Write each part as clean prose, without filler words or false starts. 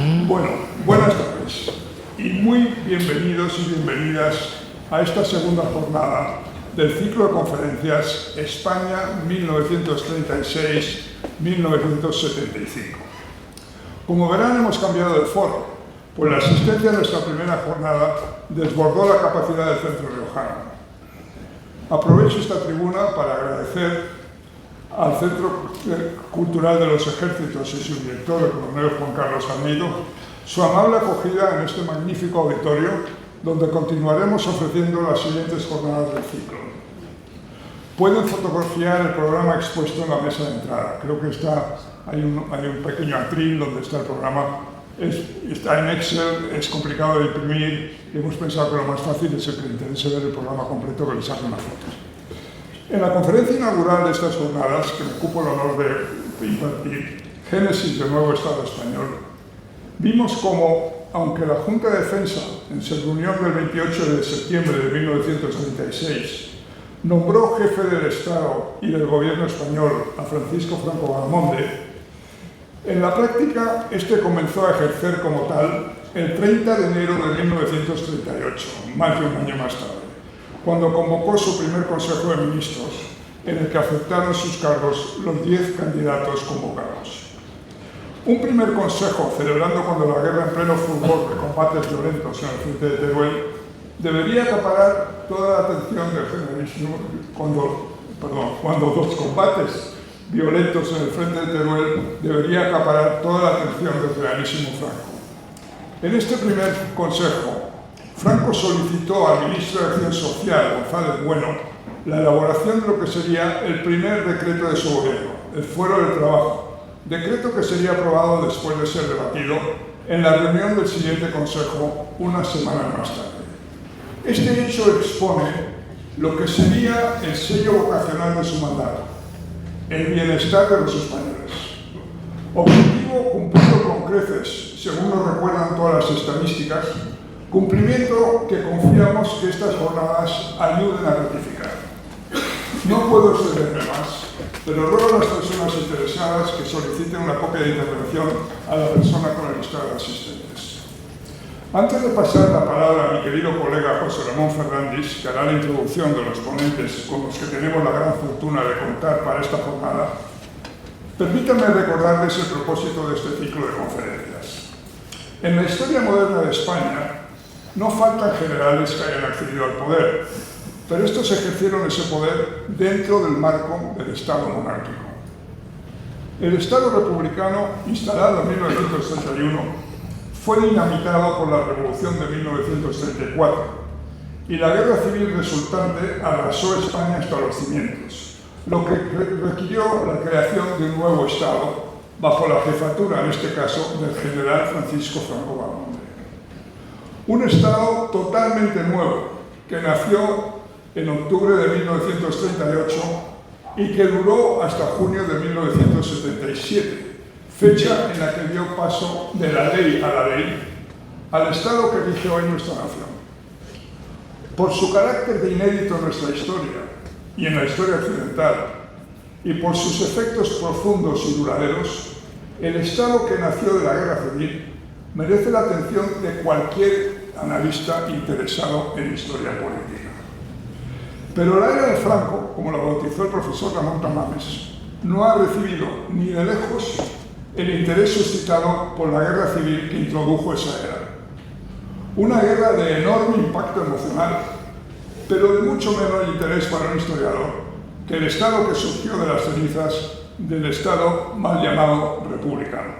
Bueno, buenas tardes y muy bienvenidos y bienvenidas a esta segunda jornada del ciclo de conferencias España 1936-1975. Como verán, hemos cambiado de foro, pues la asistencia a nuestra primera jornada desbordó la capacidad del Centro Riojano. Aprovecho esta tribuna para agradecer al Centro Cultural de los Ejércitos y su director, el coronel Juan Carlos Almeida, su amable acogida en este magnífico auditorio, donde continuaremos ofreciendo las siguientes jornadas del ciclo. Pueden fotografiar el programa expuesto en la mesa de entrada. Creo que hay un pequeño atril donde está el programa. Está en Excel, es complicado de imprimir y hemos pensado que lo más fácil es el que le interese ver el programa completo, que le saque una foto. En la conferencia inaugural de estas jornadas, que me ocupo el honor de impartir, Génesis del nuevo Estado español, vimos cómo, aunque la Junta de Defensa, en su reunión del 28 de septiembre de 1936, nombró jefe del Estado y del gobierno español a Francisco Franco Baramonde, en la práctica este comenzó a ejercer como tal el 30 de enero de 1938, más de un año más tarde, cuando convocó su primer Consejo de Ministros, en el que aceptaron sus cargos los 10 candidatos convocados. Un primer consejo, celebrando cuando la guerra en pleno fulgor de combates violentos en el frente de Teruel, debería acaparar toda la atención del generalísimo cuando los combates violentos en el frente de Teruel debería acaparar toda la atención del generalísimo Franco. En este primer consejo, Franco solicitó al ministro de Acción Social, González Bueno, la elaboración de lo que sería el primer decreto de su gobierno, el Fuero del Trabajo, decreto que sería aprobado después de ser debatido en la reunión del siguiente consejo una semana más tarde. Este hecho expone lo que sería el sello vocacional de su mandato, el bienestar de los españoles. Objetivo cumplido con creces, según nos recuerdan todas las estadísticas, cumplimiento que confiamos que estas jornadas ayuden a ratificar. No puedo extenderme más, pero ruego a las personas interesadas que soliciten una copia de intervención a la persona con el listado de asistentes. Antes de pasar la palabra a mi querido colega José Ramón Fernández, que hará la introducción de los ponentes con los que tenemos la gran fortuna de contar para esta jornada, permítanme recordarles el propósito de este ciclo de conferencias. En la historia moderna de España, no faltan generales que hayan accedido al poder, pero estos ejercieron ese poder dentro del marco del Estado monárquico. El Estado republicano, instalado en 1931, fue dinamitado por la Revolución de 1934 y la guerra civil resultante arrasó España hasta los cimientos, lo que requirió la creación de un nuevo Estado bajo la jefatura, en este caso, del general Francisco Franco Baramonde. Un Estado totalmente nuevo, que nació en octubre de 1938 y que duró hasta junio de 1977, fecha en la que dio paso de la ley a la ley al Estado que rige hoy nuestra nación. Por su carácter de inédito en nuestra historia y en la historia occidental, y por sus efectos profundos y duraderos, el Estado que nació de la guerra civil merece la atención de cualquier analista interesado en historia política. Pero la era de Franco, como la bautizó el profesor Ramón Tamames, no ha recibido ni de lejos el interés suscitado por la guerra civil que introdujo esa era. Una guerra de enorme impacto emocional, pero de mucho menor interés para un historiador que el Estado que surgió de las cenizas del Estado mal llamado republicano.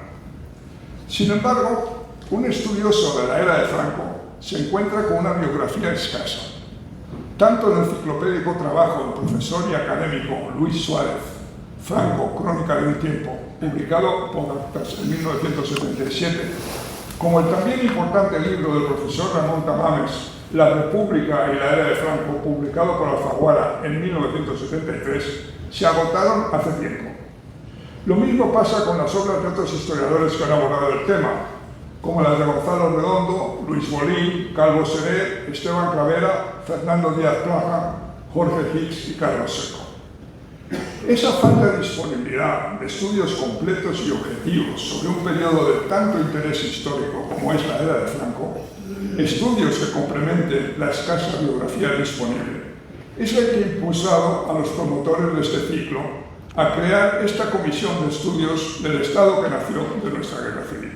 Sin embargo, un estudioso de la era de Franco se encuentra con una biografía escasa. Tanto en el enciclopédico trabajo del profesor y académico Luis Suárez, Franco, Crónica de un tiempo, publicado por Actas en 1977, como el también importante libro del profesor Ramón Tamames, La República y la Era de Franco, publicado por Alfaguara en 1973, se agotaron hace tiempo. Lo mismo pasa con las obras de otros historiadores que han abordado el tema, como las de Gonzalo Redondo, Luis Bolín, Calvo Seré, Esteban Clavera, Fernando Díaz Plaja, Jorge Hicks y Carlos Seco. Esa falta de disponibilidad de estudios completos y objetivos sobre un periodo de tanto interés histórico como es la era de Franco, estudios que complementen la escasa biografía disponible, es el que ha impulsado a los promotores de este ciclo a crear esta comisión de estudios del Estado que nació de nuestra Guerra Civil.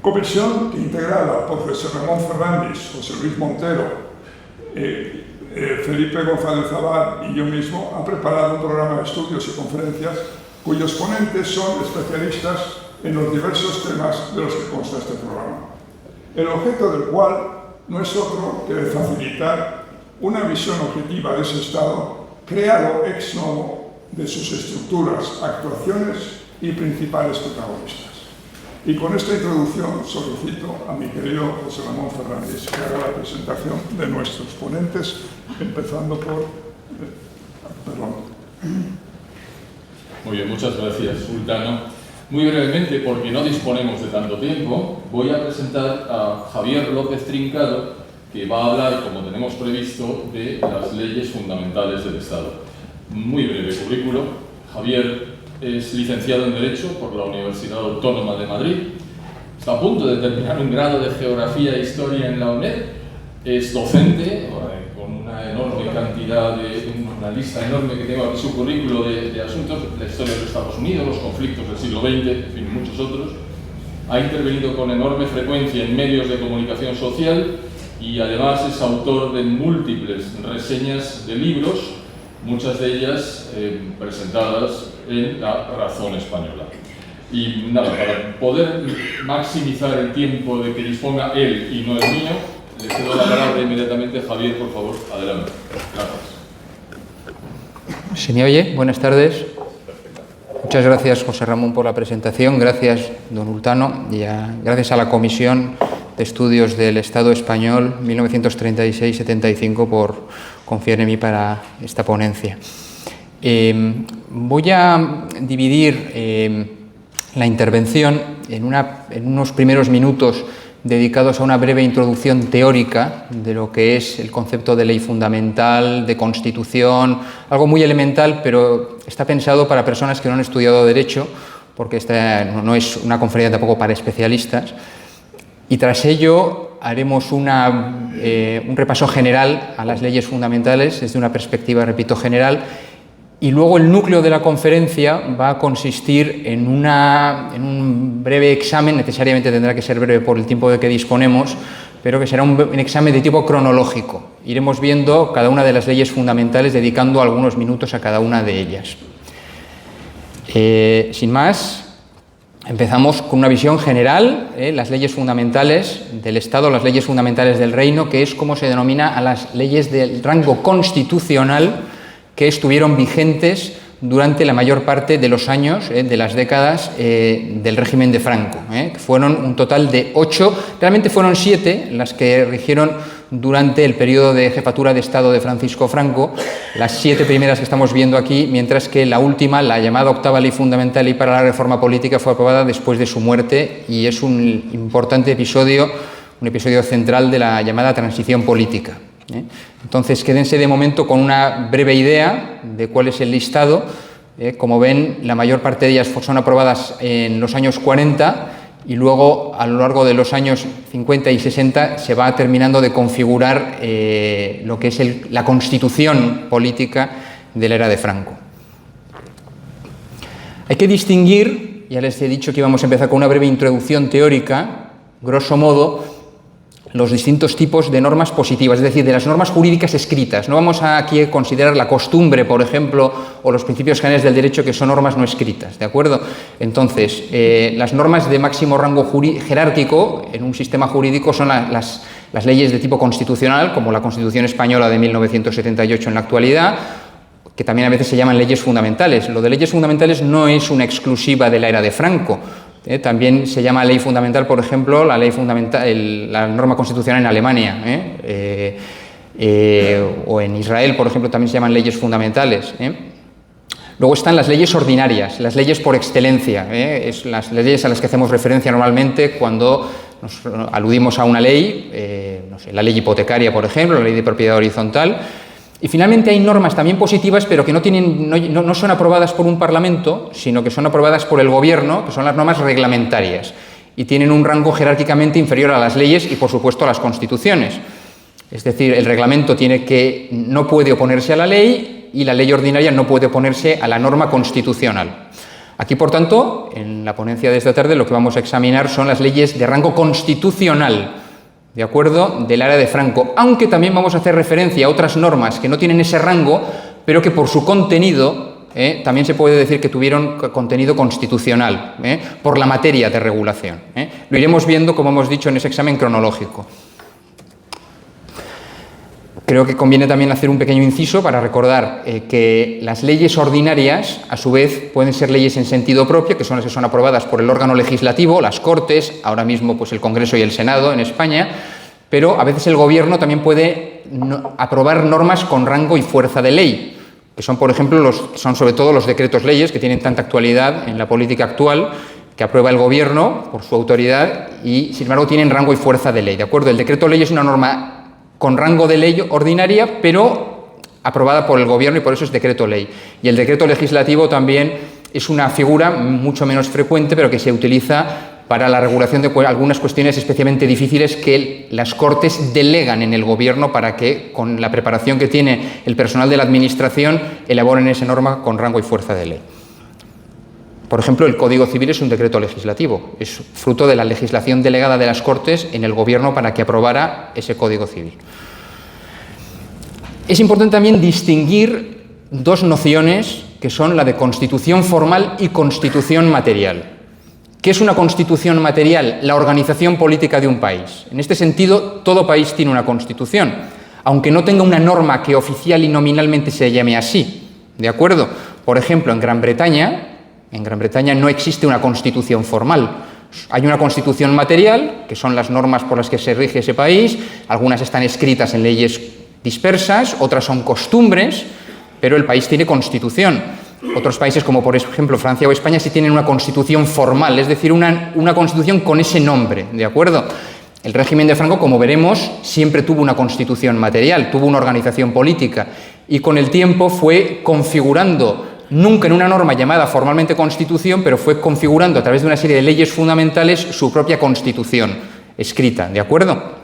Comisión que, integrada por José Ramón Fernández, José Luis Montero, Felipe González Abad y yo mismo, ha preparado un programa de estudios y conferencias cuyos ponentes son especialistas en los diversos temas de los que consta este programa, el objeto del cual no es otro que facilitar una visión objetiva de ese Estado creado ex novo, de sus estructuras, actuaciones y principales protagonistas. Y con esta introducción solicito a mi querido José Ramón Fernández que haga la presentación de nuestros ponentes, empezando por... perdón. Muy bien, muchas gracias, Sultano. Muy brevemente, porque no disponemos de tanto tiempo, voy a presentar a Javier López Trincado, que va a hablar, como tenemos previsto, de las leyes fundamentales del Estado. Muy breve currículo. Javier es licenciado en Derecho por la Universidad Autónoma de Madrid. Está a punto de terminar un grado de Geografía e Historia en la UNED. Es docente, con una enorme cantidad, una lista enorme que tengo aquí su currículo de asuntos, la historia de los Estados Unidos, los conflictos del siglo XX, en fin, muchos otros. Ha intervenido con enorme frecuencia en medios de comunicación social y además es autor de múltiples reseñas de libros, muchas de ellas presentadas en La Razón Española. Y nada, para poder maximizar el tiempo de que disponga él y no el mío, le cedo la palabra inmediatamente. Javier, por favor, adelante. Gracias. ¿Se me oye? Buenas tardes. Muchas gracias, José Ramón, por la presentación. Gracias, don Hultano, y gracias a la Comisión de Estudios del Estado Español 1936-75 por confiar en mí para esta ponencia. Voy a dividir la intervención en unos primeros minutos dedicados a una breve introducción teórica de lo que es el concepto de ley fundamental, de constitución, algo muy elemental, pero está pensado para personas que no han estudiado Derecho, porque esta no es una conferencia tampoco para especialistas. Y tras ello haremos un repaso general a las leyes fundamentales desde una perspectiva, repito, general. Y luego el núcleo de la conferencia va a consistir en un breve examen, necesariamente tendrá que ser breve por el tiempo de que disponemos, pero que será un examen de tipo cronológico. Iremos viendo cada una de las leyes fundamentales, dedicando algunos minutos a cada una de ellas. Sin más, empezamos con una visión general, las leyes fundamentales del Estado, las leyes fundamentales del Reino, que es como se denomina a las leyes del rango constitucional que estuvieron vigentes durante la mayor parte de los años, de las décadas del régimen de Franco. Fueron un total de 8, realmente fueron 7 las que rigieron durante el periodo de jefatura de Estado de Francisco Franco, las 7 primeras que estamos viendo aquí, mientras que la última, la llamada octava ley fundamental y para la reforma política, fue aprobada después de su muerte y es un importante episodio, un episodio central de la llamada transición política. Entonces, quédense de momento con una breve idea de cuál es el listado. Como ven, la mayor parte de ellas son aprobadas en los años 40 y luego, a lo largo de los años 50 y 60, se va terminando de configurar lo que es la constitución política de la era de Franco. Hay que distinguir, ya les he dicho que íbamos a empezar con una breve introducción teórica, grosso modo, los distintos tipos de normas positivas, es decir, de las normas jurídicas escritas. No vamos aquí a considerar la costumbre, por ejemplo, o los principios generales del derecho, que son normas no escritas, ¿de acuerdo? Entonces, las normas de máximo rango jerárquico en un sistema jurídico son las leyes de tipo constitucional, como la Constitución Española de 1978 en la actualidad, que también a veces se llaman leyes fundamentales. Lo de leyes fundamentales no es una exclusiva de la era de Franco. También se llama ley fundamental, por ejemplo, la norma constitucional en Alemania, o en Israel, por ejemplo, también se llaman leyes fundamentales. Luego están las leyes ordinarias, las leyes por excelencia, es las leyes a las que hacemos referencia normalmente cuando nos aludimos a una ley, no sé, la ley hipotecaria, por ejemplo, la ley de propiedad horizontal. Y finalmente hay normas también positivas, pero que no son aprobadas por un Parlamento, sino que son aprobadas por el Gobierno, que son las normas reglamentarias, y tienen un rango jerárquicamente inferior a las leyes y, por supuesto, a las constituciones. Es decir, el reglamento no puede oponerse a la ley y la ley ordinaria no puede oponerse a la norma constitucional. Aquí, por tanto, en la ponencia de esta tarde lo que vamos a examinar son las leyes de rango constitucional, ¿de acuerdo?, del área de Franco, aunque también vamos a hacer referencia a otras normas que no tienen ese rango, pero que por su contenido también se puede decir que tuvieron contenido constitucional, por la materia de regulación. Lo iremos viendo, como hemos dicho, en ese examen cronológico. Creo que conviene también hacer un pequeño inciso para recordar que las leyes ordinarias, a su vez, pueden ser leyes en sentido propio, que son las que son aprobadas por el órgano legislativo, las Cortes, ahora mismo pues el Congreso y el Senado en España, pero a veces el Gobierno también puede aprobar normas con rango y fuerza de ley, que son, por ejemplo, son sobre todo los decretos leyes que tienen tanta actualidad en la política actual, que aprueba el Gobierno por su autoridad y, sin embargo, tienen rango y fuerza de ley, ¿de acuerdo? El decreto ley es una norma con rango de ley ordinaria, pero aprobada por el Gobierno y por eso es decreto ley. Y el decreto legislativo también es una figura mucho menos frecuente, pero que se utiliza para la regulación de algunas cuestiones especialmente difíciles que las Cortes delegan en el Gobierno para que, con la preparación que tiene el personal de la Administración, elaboren esa norma con rango y fuerza de ley. Por ejemplo, el Código Civil es un decreto legislativo, es fruto de la legislación delegada de las Cortes en el Gobierno para que aprobara ese Código Civil. Es importante también distinguir dos nociones que son la de constitución formal y constitución material. ¿Qué es una constitución material? La organización política de un país. En este sentido, todo país tiene una constitución, aunque no tenga una norma que oficial y nominalmente se llame así, ¿de acuerdo? Por ejemplo, en Gran Bretaña no existe una constitución formal. Hay una constitución material, que son las normas por las que se rige ese país, algunas están escritas en leyes dispersas, otras son costumbres, pero el país tiene constitución. Otros países, como por ejemplo Francia o España, sí tienen una constitución formal, es decir, una constitución con ese nombre, ¿de acuerdo? El régimen de Franco, como veremos, siempre tuvo una constitución material, tuvo una organización política y con el tiempo fue configurando, nunca en una norma llamada formalmente Constitución, pero fue configurando a través de una serie de leyes fundamentales su propia Constitución escrita, ¿de acuerdo?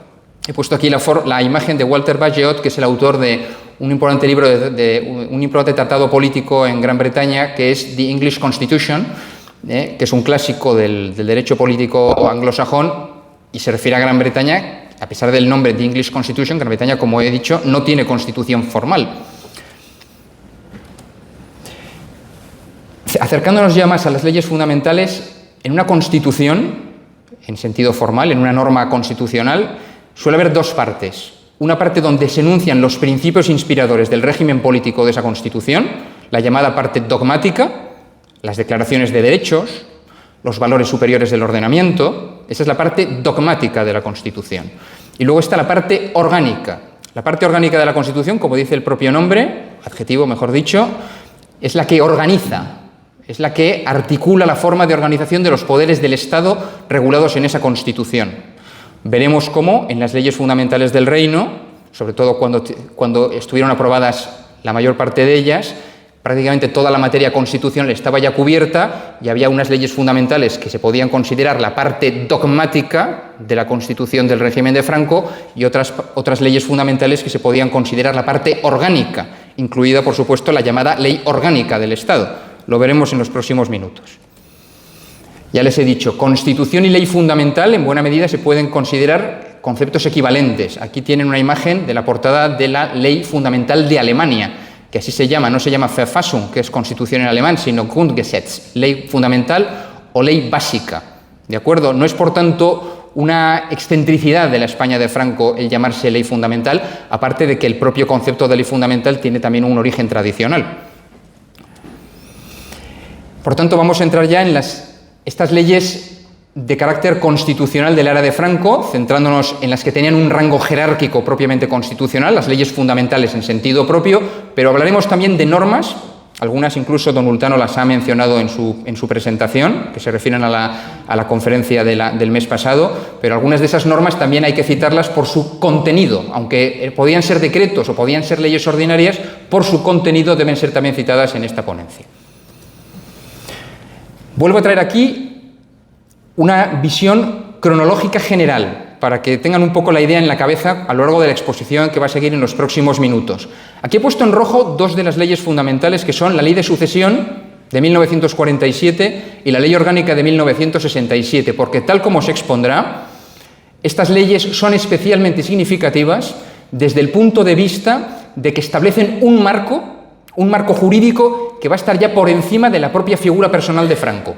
He puesto aquí la imagen de Walter Bagehot, que es el autor de un importante libro, de un importante tratado político en Gran Bretaña, que es The English Constitution, que es un clásico del derecho político anglosajón y se refiere a Gran Bretaña. A pesar del nombre The English Constitution, Gran Bretaña, como he dicho, no tiene constitución formal. Acercándonos ya más a las leyes fundamentales, en una constitución, en sentido formal, en una norma constitucional, suele haber dos partes. Una parte donde se enuncian los principios inspiradores del régimen político de esa constitución, la llamada parte dogmática, las declaraciones de derechos, los valores superiores del ordenamiento. Esa es la parte dogmática de la Constitución. Y luego está la parte orgánica. La parte orgánica de la Constitución, como dice el propio nombre, adjetivo mejor dicho, es la que organiza, es la que articula la forma de organización de los poderes del Estado regulados en esa Constitución. Veremos cómo en las leyes fundamentales del Reino, sobre todo cuando estuvieron aprobadas la mayor parte de ellas, prácticamente toda la materia constitucional estaba ya cubierta y había unas leyes fundamentales que se podían considerar la parte dogmática de la Constitución del régimen de Franco y otras leyes fundamentales que se podían considerar la parte orgánica, incluida, por supuesto, la llamada Ley Orgánica del Estado. Lo veremos en los próximos minutos. Ya les he dicho, Constitución y ley fundamental en buena medida se pueden considerar conceptos equivalentes. Aquí tienen una imagen de la portada de la Ley Fundamental de Alemania, que así se llama, no se llama Verfassung, que es constitución en alemán, sino Grundgesetz, ley fundamental o ley básica. ¿De acuerdo? No es, por tanto, una excentricidad de la España de Franco el llamarse ley fundamental, aparte de que el propio concepto de ley fundamental tiene también un origen tradicional. Por tanto, vamos a entrar ya en estas leyes de carácter constitucional del era de Franco, centrándonos en las que tenían un rango jerárquico propiamente constitucional, las leyes fundamentales en sentido propio, pero hablaremos también de normas algunas incluso don Ultano las ha mencionado en su presentación, que se refieren a la conferencia del mes pasado, pero algunas de esas normas también hay que citarlas por su contenido, aunque podían ser decretos o podían ser leyes ordinarias, por su contenido deben ser también citadas en esta ponencia. Vuelvo a traer aquí una visión cronológica general, para que tengan un poco la idea en la cabeza a lo largo de la exposición que va a seguir en los próximos minutos. Aquí he puesto en rojo dos de las leyes fundamentales, que son la Ley de Sucesión de 1947 y la Ley Orgánica de 1967, porque tal como se expondrá, estas leyes son especialmente significativas desde el punto de vista de que establecen un marco jurídico que va a estar ya por encima de la propia figura personal de Franco.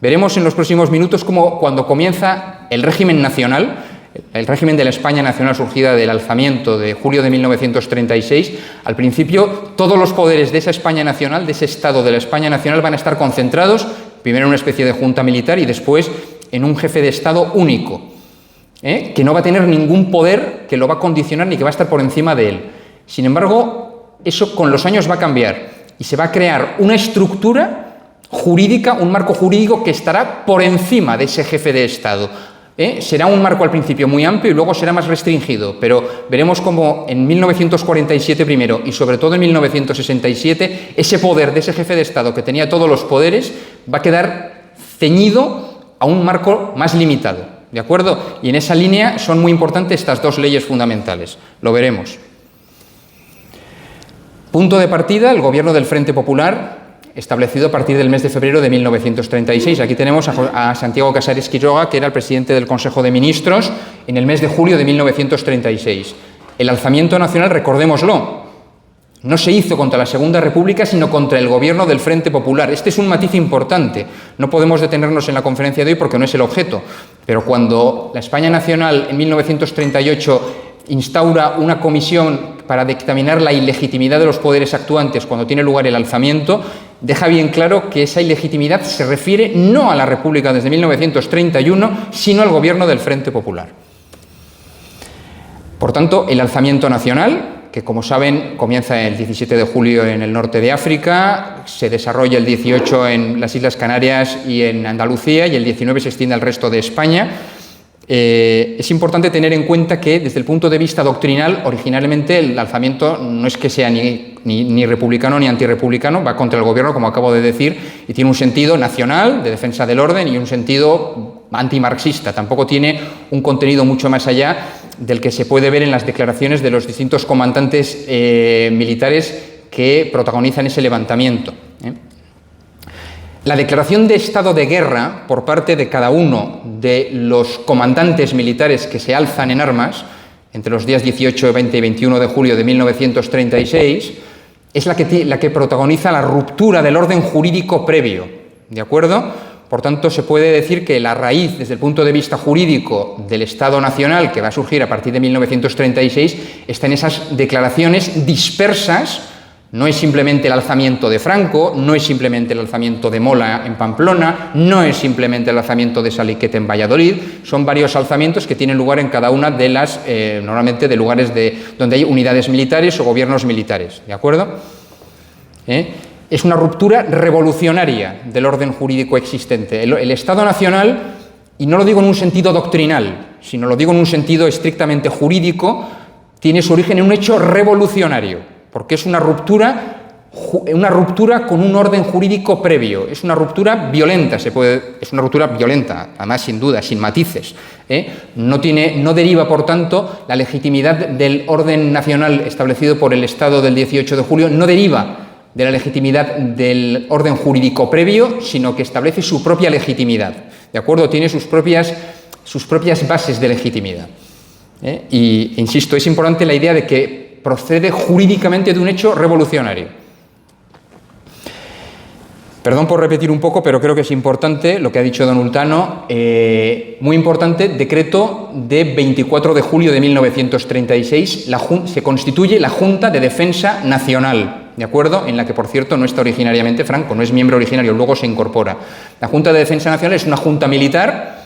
Veremos en los próximos minutos cómo cuando comienza el régimen nacional, el régimen de la España nacional surgida del alzamiento de julio de 1936, al principio todos los poderes de esa España nacional, de ese Estado de la España nacional, van a estar concentrados, primero en una especie de junta militar y después en un jefe de Estado único, que no va a tener ningún poder que lo va a condicionar ni que va a estar por encima de él. Sin embargo, eso con los años va a cambiar y se va a crear una estructura jurídica, un marco jurídico que estará por encima de ese jefe de Estado. Será un marco al principio muy amplio y luego será más restringido, pero veremos cómo en 1947 primero y sobre todo en 1967 ese poder de ese jefe de Estado que tenía todos los poderes va a quedar ceñido a un marco más limitado, ¿de acuerdo? Y en esa línea son muy importantes estas dos leyes fundamentales, lo veremos. Punto de partida, el gobierno del Frente Popular, establecido a partir del mes de febrero de 1936. Aquí tenemos a Santiago Casares Quiroga, que era el presidente del Consejo de Ministros, en el mes de julio de 1936. El alzamiento nacional, recordémoslo, no se hizo contra la Segunda República, sino contra el gobierno del Frente Popular. Este es un matiz importante. No podemos detenernos en la conferencia de hoy porque no es el objeto. Pero cuando la España nacional en 1938 instaura una comisión para dictaminar la ilegitimidad de los poderes actuantes cuando tiene lugar el alzamiento, deja bien claro que esa ilegitimidad se refiere no a la República desde 1931, sino al gobierno del Frente Popular. Por tanto, el alzamiento nacional, que como saben comienza el 17 de julio en el norte de África, se desarrolla el 18 en las Islas Canarias y en Andalucía, y el 19 se extiende al resto de España. Es importante tener en cuenta que desde el punto de vista doctrinal, originalmente el alzamiento no es que sea ni republicano ni antirrepublicano, va contra el gobierno, como acabo de decir, y tiene un sentido nacional, de defensa del orden, y un sentido antimarxista. Tampoco tiene un contenido mucho más allá del que se puede ver en las declaraciones de los distintos comandantes militares que protagonizan ese levantamiento. La declaración de estado de guerra por parte de cada uno de los comandantes militares que se alzan en armas entre los días 18, 20 y 21 de julio de 1936 es la que protagoniza la ruptura del orden jurídico previo, ¿de acuerdo? Por tanto, se puede decir que la raíz, desde el punto de vista jurídico, del Estado Nacional que va a surgir a partir de 1936 está en esas declaraciones dispersas. No es simplemente el alzamiento de Franco, no es simplemente el alzamiento de Mola en Pamplona, no es simplemente el alzamiento de Saliquet en Valladolid, son varios alzamientos que tienen lugar en cada una de las, normalmente de lugares donde hay unidades militares o gobiernos militares, ¿de acuerdo? Es una ruptura revolucionaria del orden jurídico existente. El Estado Nacional, y no lo digo en un sentido doctrinal, sino lo digo en un sentido estrictamente jurídico, tiene su origen en un hecho revolucionario, porque es una ruptura con un orden jurídico previo, es una ruptura violenta, es una ruptura violenta, además sin duda, sin matices. No deriva, por tanto, la legitimidad del orden nacional establecido por el Estado del 18 de julio, no deriva de la legitimidad del orden jurídico previo, sino que establece su propia legitimidad, ¿de acuerdo? Tiene sus propias bases de legitimidad. Y, insisto, es importante la idea de que procede jurídicamente de un hecho revolucionario. Perdón por repetir un poco, pero creo que es importante lo que ha dicho don Ultano. Muy importante, decreto de 24 de julio de 1936, se constituye la Junta de Defensa Nacional, ¿de acuerdo? En la que, por cierto, no está originariamente Franco, no es miembro originario, luego se incorpora. La Junta de Defensa Nacional es una junta militar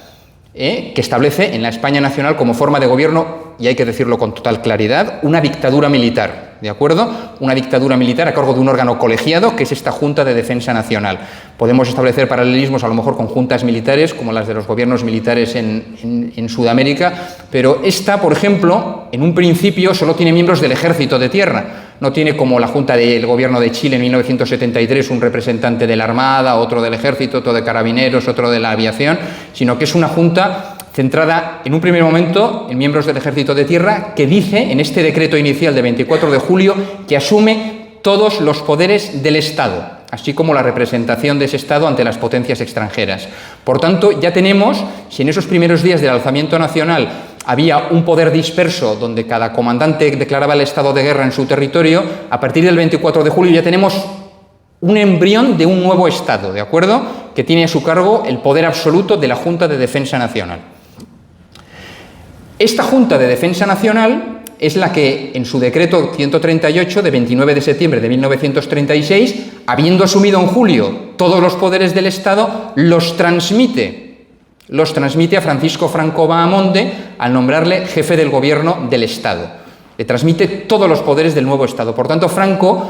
que establece en la España nacional como forma de gobierno, y hay que decirlo con total claridad, una dictadura militar. ¿de acuerdo? Una dictadura militar a cargo de un órgano colegiado, que es esta Junta de Defensa Nacional. Podemos establecer paralelismos a lo mejor con juntas militares, como las de los gobiernos militares en Sudamérica, pero esta, por ejemplo, en un principio solo tiene miembros del Ejército de Tierra. No tiene, como la Junta del Gobierno de Chile en 1973, un representante de la Armada, otro del Ejército, otro de Carabineros, otro de la Aviación, sino que es una junta centrada en un primer momento en miembros del Ejército de Tierra, que dice en este decreto inicial de 24 de julio que asume todos los poderes del Estado, así como la representación de ese Estado ante las potencias extranjeras. Por tanto, ya tenemos, si en esos primeros días del alzamiento nacional había un poder disperso donde cada comandante declaraba el estado de guerra en su territorio, a partir del 24 de julio ya tenemos un embrión de un nuevo Estado, ¿de acuerdo?, que tiene a su cargo el poder absoluto de la Junta de Defensa Nacional. Esta Junta de Defensa Nacional es la que, en su decreto 138 de 29 de septiembre de 1936, habiendo asumido en julio todos los poderes del Estado, los transmite a Francisco Franco Bahamonde al nombrarle jefe del gobierno del Estado. Le transmite todos los poderes del nuevo Estado. Por tanto, Franco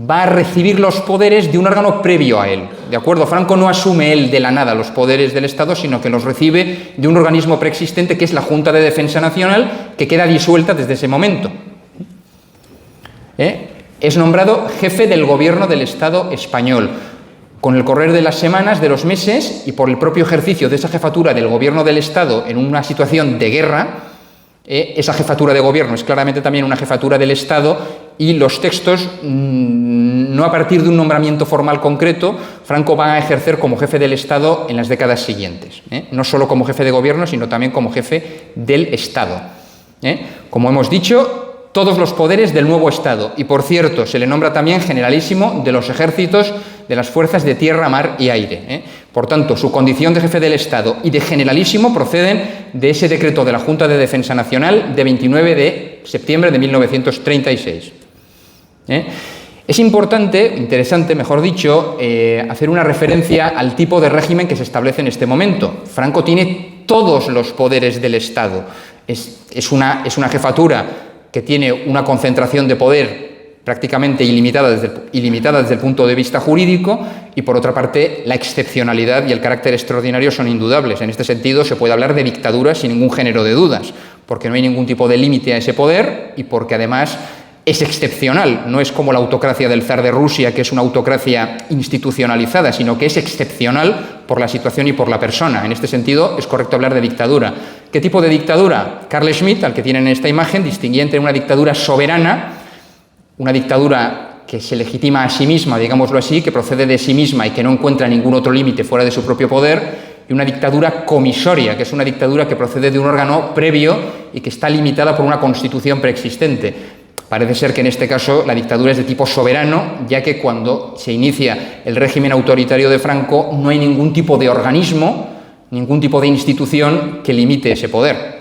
va a recibir los poderes de un órgano previo a él, ¿de acuerdo? Franco no asume él de la nada los poderes del Estado, sino que los recibe de un organismo preexistente que es la Junta de Defensa Nacional, que queda disuelta desde ese momento. Es nombrado jefe del gobierno del Estado español. Con el correr de las semanas, de los meses, y por el propio ejercicio de esa jefatura del gobierno del Estado en una situación de guerra, esa jefatura de gobierno es claramente también una jefatura del Estado, y los textos, no a partir de un nombramiento formal concreto, Franco va a ejercer como jefe del Estado en las décadas siguientes, no solo como jefe de gobierno, sino también como jefe del Estado. Como hemos dicho, todos los poderes del nuevo Estado, y por cierto, se le nombra también generalísimo de los ejércitos de las fuerzas de tierra, mar y aire. Por tanto, su condición de jefe del Estado y de generalísimo proceden de ese decreto de la Junta de Defensa Nacional de 29 de septiembre de 1936. Es importante, interesante, mejor dicho, hacer una referencia al tipo de régimen que se establece en este momento. Franco tiene todos los poderes del Estado. Es una jefatura que tiene una concentración de poder prácticamente ilimitada desde el punto de vista jurídico, y por otra parte la excepcionalidad y el carácter extraordinario son indudables. En este sentido se puede hablar de dictadura sin ningún género de dudas, porque no hay ningún tipo de límite a ese poder y porque además es excepcional. No es como la autocracia del zar de Rusia, que es una autocracia institucionalizada, sino que es excepcional por la situación y por la persona. En este sentido es correcto hablar de dictadura. ¿Qué tipo de dictadura? Carl Schmitt, al que tienen en esta imagen, distinguía entre una dictadura soberana, una dictadura que se legitima a sí misma, digámoslo así, que procede de sí misma y que no encuentra ningún otro límite fuera de su propio poder, y una dictadura comisoria, que es una dictadura que procede de un órgano previo y que está limitada por una constitución preexistente. Parece ser que en este caso la dictadura es de tipo soberano, ya que cuando se inicia el régimen autoritario de Franco no hay ningún tipo de organismo, ningún tipo de institución que limite ese poder.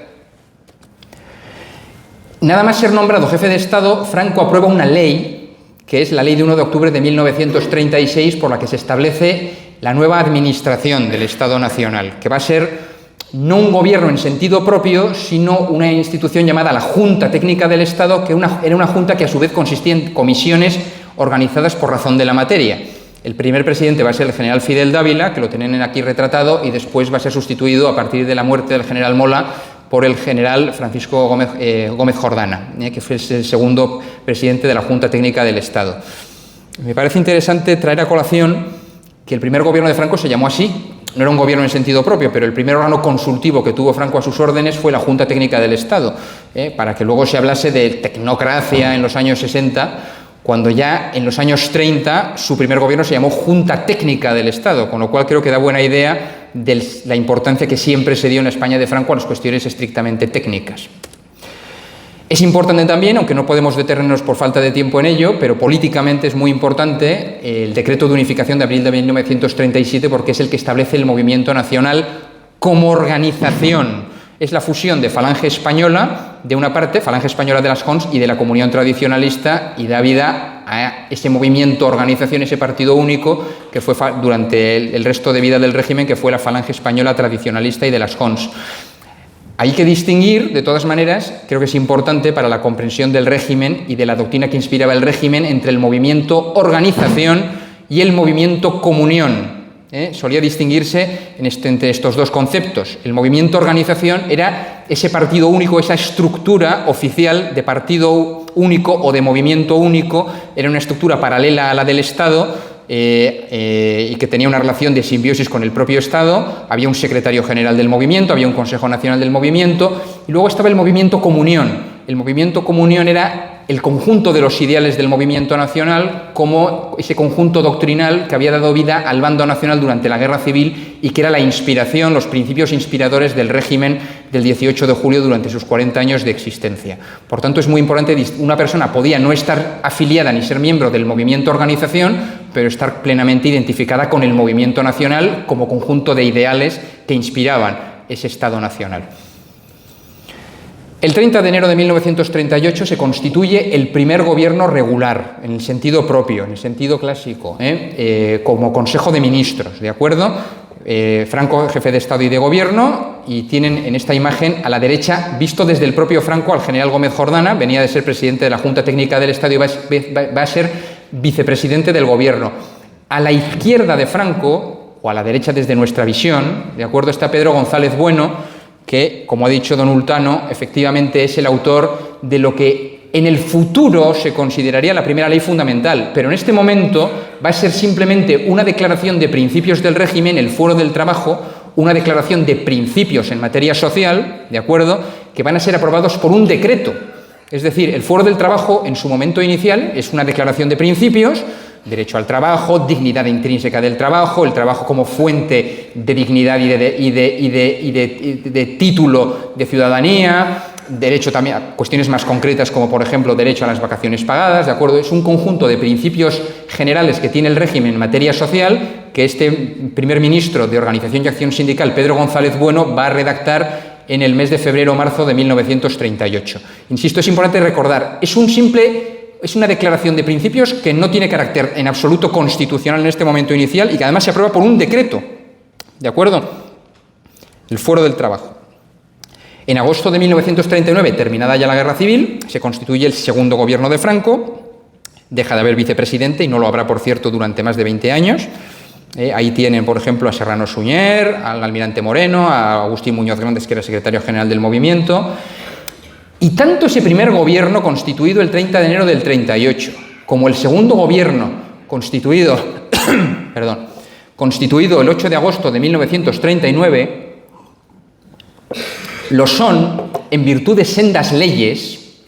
Nada más ser nombrado jefe de Estado, Franco aprueba una ley, que es la ley de 1 de octubre de 1936, por la que se establece la nueva administración del Estado Nacional, que va a ser no un gobierno en sentido propio, sino una institución llamada la Junta Técnica del Estado, que era una junta que a su vez consistía en comisiones organizadas por razón de la materia. El primer presidente va a ser el general Fidel Dávila, que lo tienen aquí retratado, y después va a ser sustituido a partir de la muerte del general Mola por el general Francisco Gómez Jordana, que fue el segundo presidente de la Junta Técnica del Estado. Me parece interesante traer a colación que el primer gobierno de Franco se llamó así. No era un gobierno en sentido propio, pero el primer órgano consultivo que tuvo Franco a sus órdenes fue la Junta Técnica del Estado, para que luego se hablase de tecnocracia en los años 60, cuando ya en los años 30 su primer gobierno se llamó Junta Técnica del Estado, con lo cual creo que da buena idea de la importancia que siempre se dio en España de Franco a las cuestiones estrictamente técnicas. Es importante también, aunque no podemos detenernos por falta de tiempo en ello, pero políticamente es muy importante el decreto de unificación de abril de 1937, porque es el que establece el movimiento nacional como organización. Es la fusión de Falange Española, de una parte, Falange Española de las Cons, y de la Comunión Tradicionalista, y da vida a ese movimiento, organización, ese partido único que fue durante el resto de vida del régimen, que fue la Falange Española Tradicionalista y de las Cons. Hay que distinguir, de todas maneras, creo que es importante para la comprensión del régimen y de la doctrina que inspiraba el régimen, entre el movimiento organización y el movimiento comunión. Solía distinguirse entre estos dos conceptos. El movimiento organización era ese partido único, esa estructura oficial de partido único o de movimiento único, era una estructura paralela a la del Estado, y que tenía una relación de simbiosis con el propio Estado. Había un secretario general del movimiento, había un Consejo Nacional del Movimiento, y luego estaba el movimiento comunión. El movimiento comunión era el conjunto de los ideales del movimiento nacional, como ese conjunto doctrinal que había dado vida al bando nacional durante la Guerra Civil y que era la inspiración, los principios inspiradores del régimen del 18 de julio durante sus 40 años de existencia. Por tanto, es muy importante, una persona podía no estar afiliada ni ser miembro del movimiento organización, pero estar plenamente identificada con el movimiento nacional como conjunto de ideales que inspiraban ese Estado nacional. El 30 de enero de 1938 se constituye el primer gobierno regular, en el sentido propio, en el sentido clásico, como Consejo de Ministros, ¿de acuerdo? Franco, jefe de Estado y de Gobierno, y tienen en esta imagen a la derecha, visto desde el propio Franco, al general Gómez Jordana, venía de ser presidente de la Junta Técnica del Estado y va a ser vicepresidente del Gobierno. A la izquierda de Franco, o a la derecha desde nuestra visión, ¿de acuerdo?, está Pedro González Bueno, que, como ha dicho don Hultano, efectivamente es el autor de lo que en el futuro se consideraría la primera ley fundamental, pero en este momento va a ser simplemente una declaración de principios del régimen, el Fuero del Trabajo, una declaración de principios en materia social, ¿de acuerdo?, que van a ser aprobados por un decreto. Es decir, el Fuero del Trabajo, en su momento inicial, es una declaración de principios: derecho al trabajo, dignidad intrínseca del trabajo, el trabajo como fuente de dignidad y de título de ciudadanía, derecho también a cuestiones más concretas como, por ejemplo, derecho a las vacaciones pagadas, ¿de acuerdo? Es un conjunto de principios generales que tiene el régimen en materia social que este primer ministro de Organización y Acción Sindical, Pedro González Bueno, va a redactar en el mes de febrero o marzo de 1938. Insisto, es importante recordar, es una declaración de principios que no tiene carácter en absoluto constitucional en este momento inicial y que además se aprueba por un decreto, ¿de acuerdo? El Fuero del Trabajo. En agosto de 1939, terminada ya la Guerra Civil, se constituye el segundo gobierno de Franco, deja de haber vicepresidente y no lo habrá, por cierto, durante más de 20 años. Ahí tienen, por ejemplo, a Serrano Suñer, al almirante Moreno, a Agustín Muñoz Grandes, que era secretario general del movimiento. Y tanto ese primer gobierno, constituido el 30 de enero del 38, como el segundo gobierno, constituido el 8 de agosto de 1939, lo son en virtud de sendas leyes,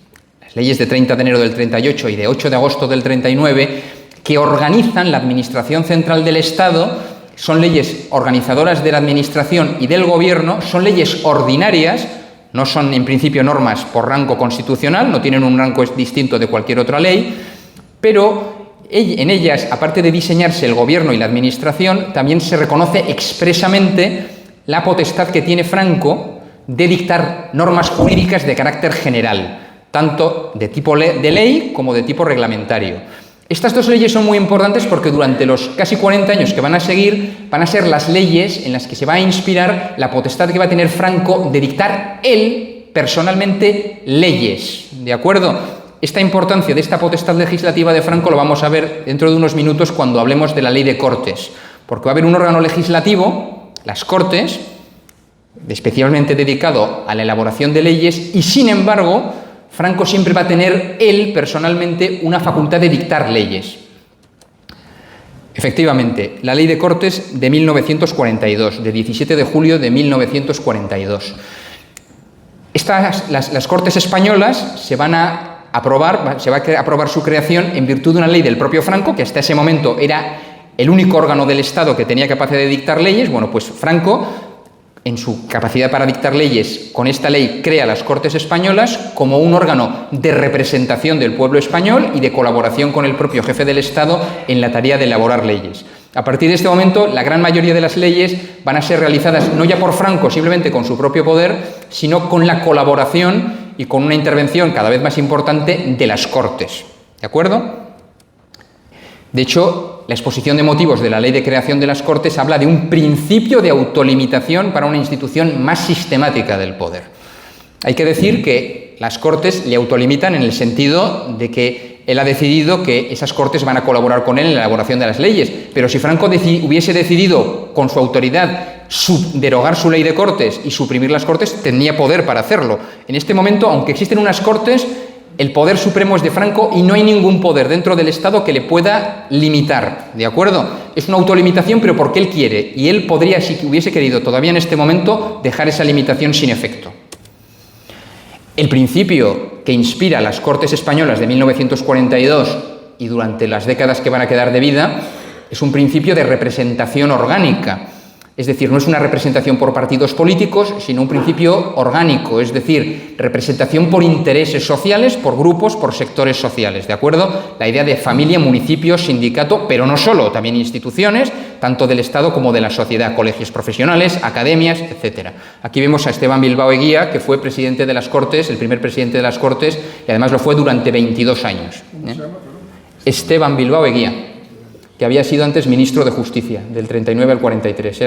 las leyes de 30 de enero del 38 y de 8 de agosto del 39, que organizan la Administración Central del Estado. Son leyes organizadoras de la Administración y del Gobierno, son leyes ordinarias. No son, en principio, normas por rango constitucional, no tienen un rango distinto de cualquier otra ley, pero en ellas, aparte de diseñarse el gobierno y la administración, también se reconoce expresamente la potestad que tiene Franco de dictar normas jurídicas de carácter general, tanto de tipo de ley como de tipo reglamentario. Estas dos leyes son muy importantes porque durante los casi 40 años que van a seguir, van a ser las leyes en las que se va a inspirar la potestad que va a tener Franco de dictar él, personalmente, leyes, ¿de acuerdo? Esta importancia de esta potestad legislativa de Franco lo vamos a ver dentro de unos minutos cuando hablemos de la Ley de Cortes, porque va a haber un órgano legislativo, las Cortes, especialmente dedicado a la elaboración de leyes, y sin embargo, Franco siempre va a tener, él, personalmente, una facultad de dictar leyes. Efectivamente, la Ley de Cortes de 1942, de 17 de julio de 1942. Las Cortes españolas se van a aprobar, se va a aprobar su creación en virtud de una ley del propio Franco, que hasta ese momento era el único órgano del Estado que tenía capacidad de dictar leyes. Bueno, pues Franco, en su capacidad para dictar leyes, con esta ley crea las Cortes españolas como un órgano de representación del pueblo español y de colaboración con el propio jefe del Estado en la tarea de elaborar leyes. A partir de este momento, la gran mayoría de las leyes van a ser realizadas no ya por Franco, simplemente con su propio poder, sino con la colaboración y con una intervención cada vez más importante de las Cortes. ¿De acuerdo? De hecho, la exposición de motivos de la Ley de Creación de las Cortes habla de un principio de autolimitación para una institución más sistemática del poder. Hay que decir que las Cortes le autolimitan en el sentido de que él ha decidido que esas Cortes van a colaborar con él en la elaboración de las leyes, pero si Franco hubiese decidido con su autoridad derogar su ley de Cortes y suprimir las Cortes, tenía poder para hacerlo. En este momento, aunque existen unas Cortes, el poder supremo es de Franco y no hay ningún poder dentro del Estado que le pueda limitar, ¿de acuerdo? Es una autolimitación, pero porque él quiere, y él podría, si hubiese querido todavía en este momento, dejar esa limitación sin efecto. El principio que inspira las Cortes españolas de 1942 y durante las décadas que van a quedar de vida es un principio de representación orgánica. Es decir, no es una representación por partidos políticos, sino un principio orgánico, es decir, representación por intereses sociales, por grupos, por sectores sociales, ¿de acuerdo? La idea de familia, municipio, sindicato, pero no solo, también instituciones, tanto del Estado como de la sociedad, colegios profesionales, academias, etc. Aquí vemos a Esteban Bilbao Eguía, que fue presidente de las Cortes, el primer presidente de las Cortes, y además lo fue durante 22 años. Esteban Bilbao Eguía, que había sido antes ministro de Justicia, del 39 al 43.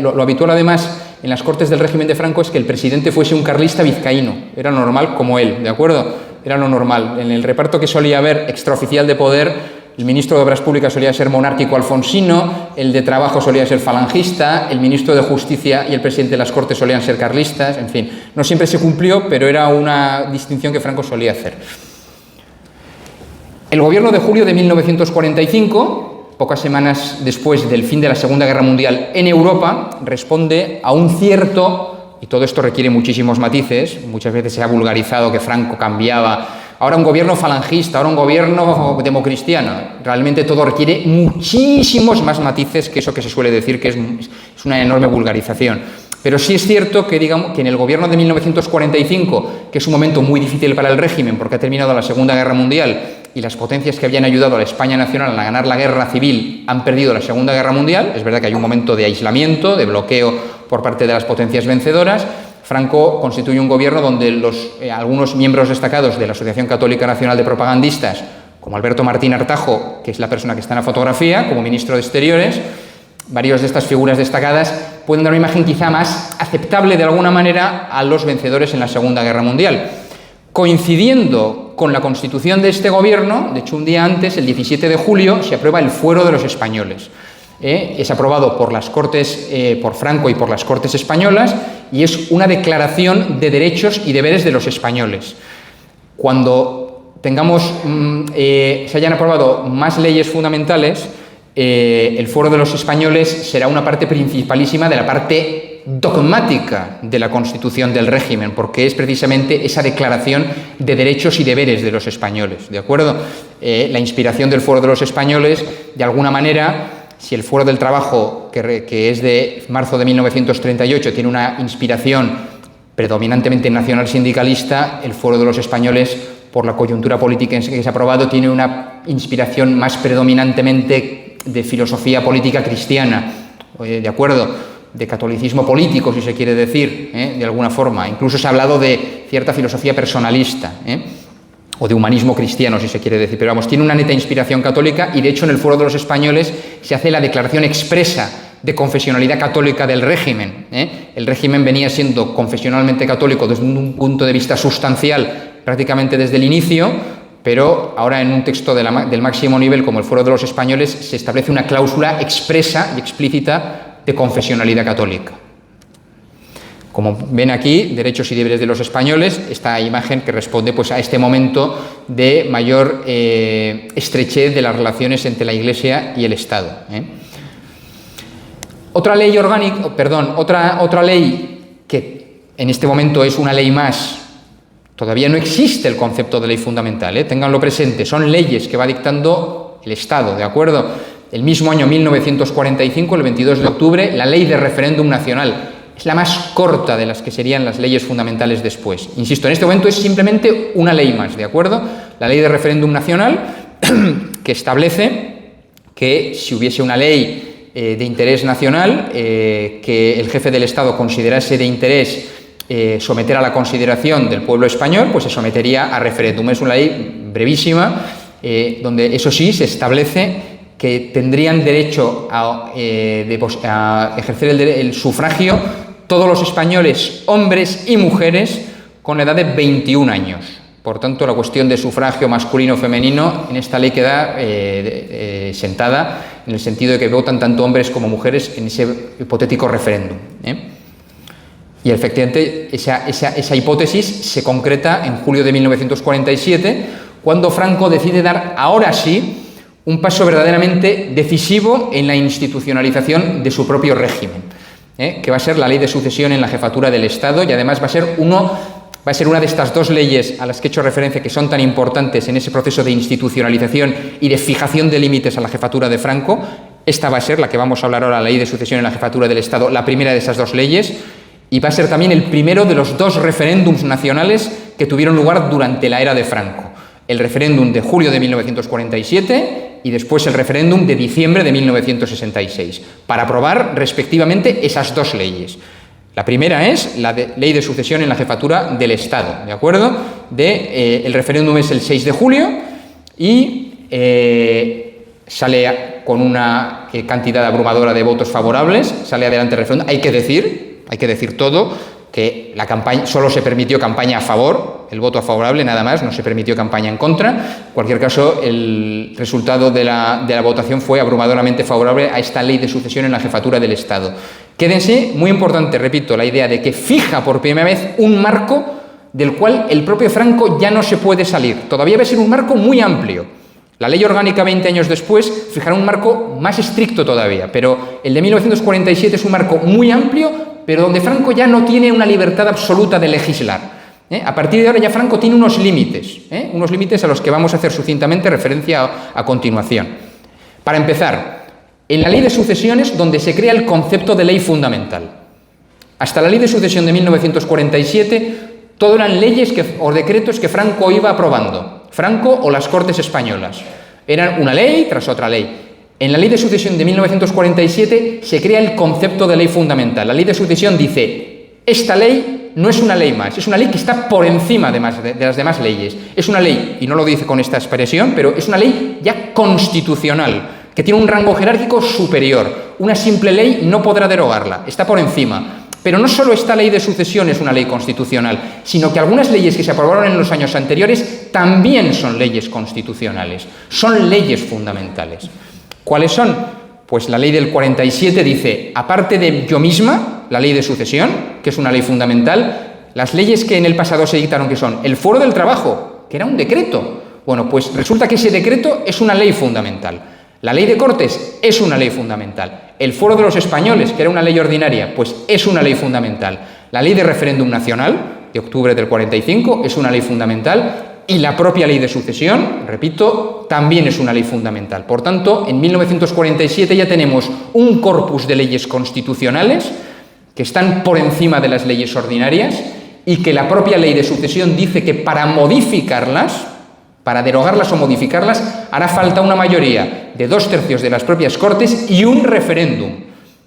Lo habitual, además, en las Cortes del régimen de Franco es que el presidente fuese un carlista vizcaíno. Era normal como él, ¿de acuerdo? Era lo normal. En el reparto que solía haber extraoficial de poder, el ministro de Obras Públicas solía ser monárquico alfonsino, el de Trabajo solía ser falangista, el ministro de Justicia y el presidente de las Cortes solían ser carlistas, en fin. No siempre se cumplió, pero era una distinción que Franco solía hacer. El gobierno de julio de 1945... pocas semanas después del fin de la Segunda Guerra Mundial en Europa, responde a un cierto, y todo esto requiere muchísimos matices, muchas veces se ha vulgarizado que Franco cambiaba, ahora un gobierno falangista, ahora un gobierno democristiano, realmente todo requiere muchísimos más matices que eso que se suele decir que es una enorme vulgarización. Pero sí es cierto que, digamos, que en el gobierno de 1945, que es un momento muy difícil para el régimen porque ha terminado la Segunda Guerra Mundial y las potencias que habían ayudado a la España nacional a ganar la guerra civil han perdido la Segunda Guerra Mundial, es verdad que hay un momento de aislamiento, de bloqueo por parte de las potencias vencedoras. Franco constituye un gobierno donde algunos miembros destacados de la Asociación Católica Nacional de Propagandistas, como Alberto Martín Artajo, que es la persona que está en la fotografía, como ministro de Exteriores, varias de estas figuras destacadas pueden dar una imagen quizá más aceptable de alguna manera a los vencedores en la Segunda Guerra Mundial. Coincidiendo con la constitución de este gobierno, de hecho un día antes, el 17 de julio, se aprueba el Fuero de los Españoles. Es aprobado por las Cortes, por Franco y por las Cortes españolas, y es una declaración de derechos y deberes de los españoles. Cuando se hayan aprobado más leyes fundamentales, el Fuero de los Españoles será una parte principalísima de la parte dogmática de la Constitución del régimen, porque es precisamente esa declaración de derechos y deberes de los españoles, ¿de acuerdo? La inspiración del Fuero de los Españoles, de alguna manera, si el Fuero del Trabajo, que es de marzo de 1938, tiene una inspiración predominantemente nacional sindicalista, el Fuero de los Españoles, por la coyuntura política en que se ha aprobado, tiene una inspiración más predominantemente de filosofía política cristiana, ¿de acuerdo?, de catolicismo político, si se quiere decir, de alguna forma. Incluso se ha hablado de cierta filosofía personalista, o de humanismo cristiano, si se quiere decir, pero vamos, tiene una neta inspiración católica y de hecho en el Fuero de los Españoles se hace la declaración expresa de confesionalidad católica del régimen. El régimen venía siendo confesionalmente católico desde un punto de vista sustancial prácticamente desde el inicio, pero ahora en un texto del máximo nivel como el Fuero de los Españoles se establece una cláusula expresa y explícita de confesionalidad católica. Como ven aquí, derechos y deberes de los españoles, esta imagen que responde pues, a este momento de mayor estrechez de las relaciones entre la Iglesia y el Estado. Otra ley otra ley que en este momento es una ley más, todavía no existe el concepto de ley fundamental, ténganlo presente, son leyes que va dictando el Estado, ¿de acuerdo? El mismo año 1945, el 22 de octubre, la ley de referéndum nacional. Es la más corta de las que serían las leyes fundamentales después. Insisto, en este momento es simplemente una ley más, ¿de acuerdo? La ley de referéndum nacional que establece que si hubiese una ley de interés nacional que el jefe del Estado considerase de interés someter a la consideración del pueblo español, pues se sometería a referéndum. Es una ley brevísima donde, eso sí, se establece que tendrían derecho a ejercer el sufragio todos los españoles, hombres y mujeres, con la edad de 21 años. Por tanto, la cuestión de sufragio masculino o femenino en esta ley queda sentada en el sentido de que votan tanto hombres como mujeres en ese hipotético referéndum. Y efectivamente esa hipótesis se concreta en julio de 1947, cuando Franco decide dar, ahora sí, un paso verdaderamente decisivo en la institucionalización de su propio régimen, que va a ser la ley de sucesión en la jefatura del Estado, y además va a ser una de estas dos leyes a las que he hecho referencia, que son tan importantes en ese proceso de institucionalización y de fijación de límites a la jefatura de Franco. Esta va a ser la que vamos a hablar ahora, la ley de sucesión en la jefatura del Estado, la primera de esas dos leyes, y va a ser también el primero de los dos referéndums nacionales que tuvieron lugar durante la era de Franco. El referéndum de julio de 1947 y después el referéndum de diciembre de 1966, para aprobar respectivamente esas dos leyes. La primera es la ley de sucesión en la jefatura del Estado, ¿de acuerdo? El referéndum es el 6 de julio y sale con una cantidad abrumadora de votos favorables, sale adelante el referéndum. Hay que decir todo, que la campaña, solo se permitió campaña a favor, el voto favorable nada más, no se permitió campaña en contra. En cualquier caso, el resultado de la votación fue abrumadoramente favorable a esta ley de sucesión en la jefatura del Estado. Quédense, muy importante, repito, la idea de que fija por primera vez un marco del cual el propio Franco ya no se puede salir. Todavía va a ser un marco muy amplio. La ley orgánica 20 años después fijará un marco más estricto todavía, pero el de 1947 es un marco muy amplio, pero donde Franco ya no tiene una libertad absoluta de legislar. A partir de ahora ya Franco tiene unos límites a los que vamos a hacer sucintamente referencia a continuación. Para empezar, en la ley de sucesiones, donde se crea el concepto de ley fundamental. Hasta la ley de sucesión de 1947, todo eran leyes o decretos que Franco iba aprobando. Franco o las Cortes Españolas. Eran una ley tras otra ley. En la ley de sucesión de 1947 se crea el concepto de ley fundamental. La ley de sucesión dice, esta ley no es una ley más, es una ley que está por encima de las demás leyes. Es una ley, y no lo dice con esta expresión, pero es una ley ya constitucional, que tiene un rango jerárquico superior. Una simple ley no podrá derogarla, está por encima. Pero no solo esta ley de sucesión es una ley constitucional, sino que algunas leyes que se aprobaron en los años anteriores también son leyes constitucionales, son leyes fundamentales. ¿Cuáles son? Pues la ley del 47 dice, aparte de yo misma, la ley de sucesión, que es una ley fundamental, las leyes que en el pasado se dictaron, que son el Fuero del Trabajo, que era un decreto. Bueno, pues resulta que ese decreto es una ley fundamental. La ley de Cortes es una ley fundamental. El Fuero de los Españoles, que era una ley ordinaria, pues es una ley fundamental. La ley de referéndum nacional, de octubre del 45, es una ley fundamental. Y la propia ley de sucesión, repito, también es una ley fundamental. Por tanto, en 1947 ya tenemos un corpus de leyes constitucionales que están por encima de las leyes ordinarias y que la propia ley de sucesión dice que para modificarlas, para derogarlas o modificarlas, hará falta una mayoría de 2/3 de las propias Cortes y un referéndum.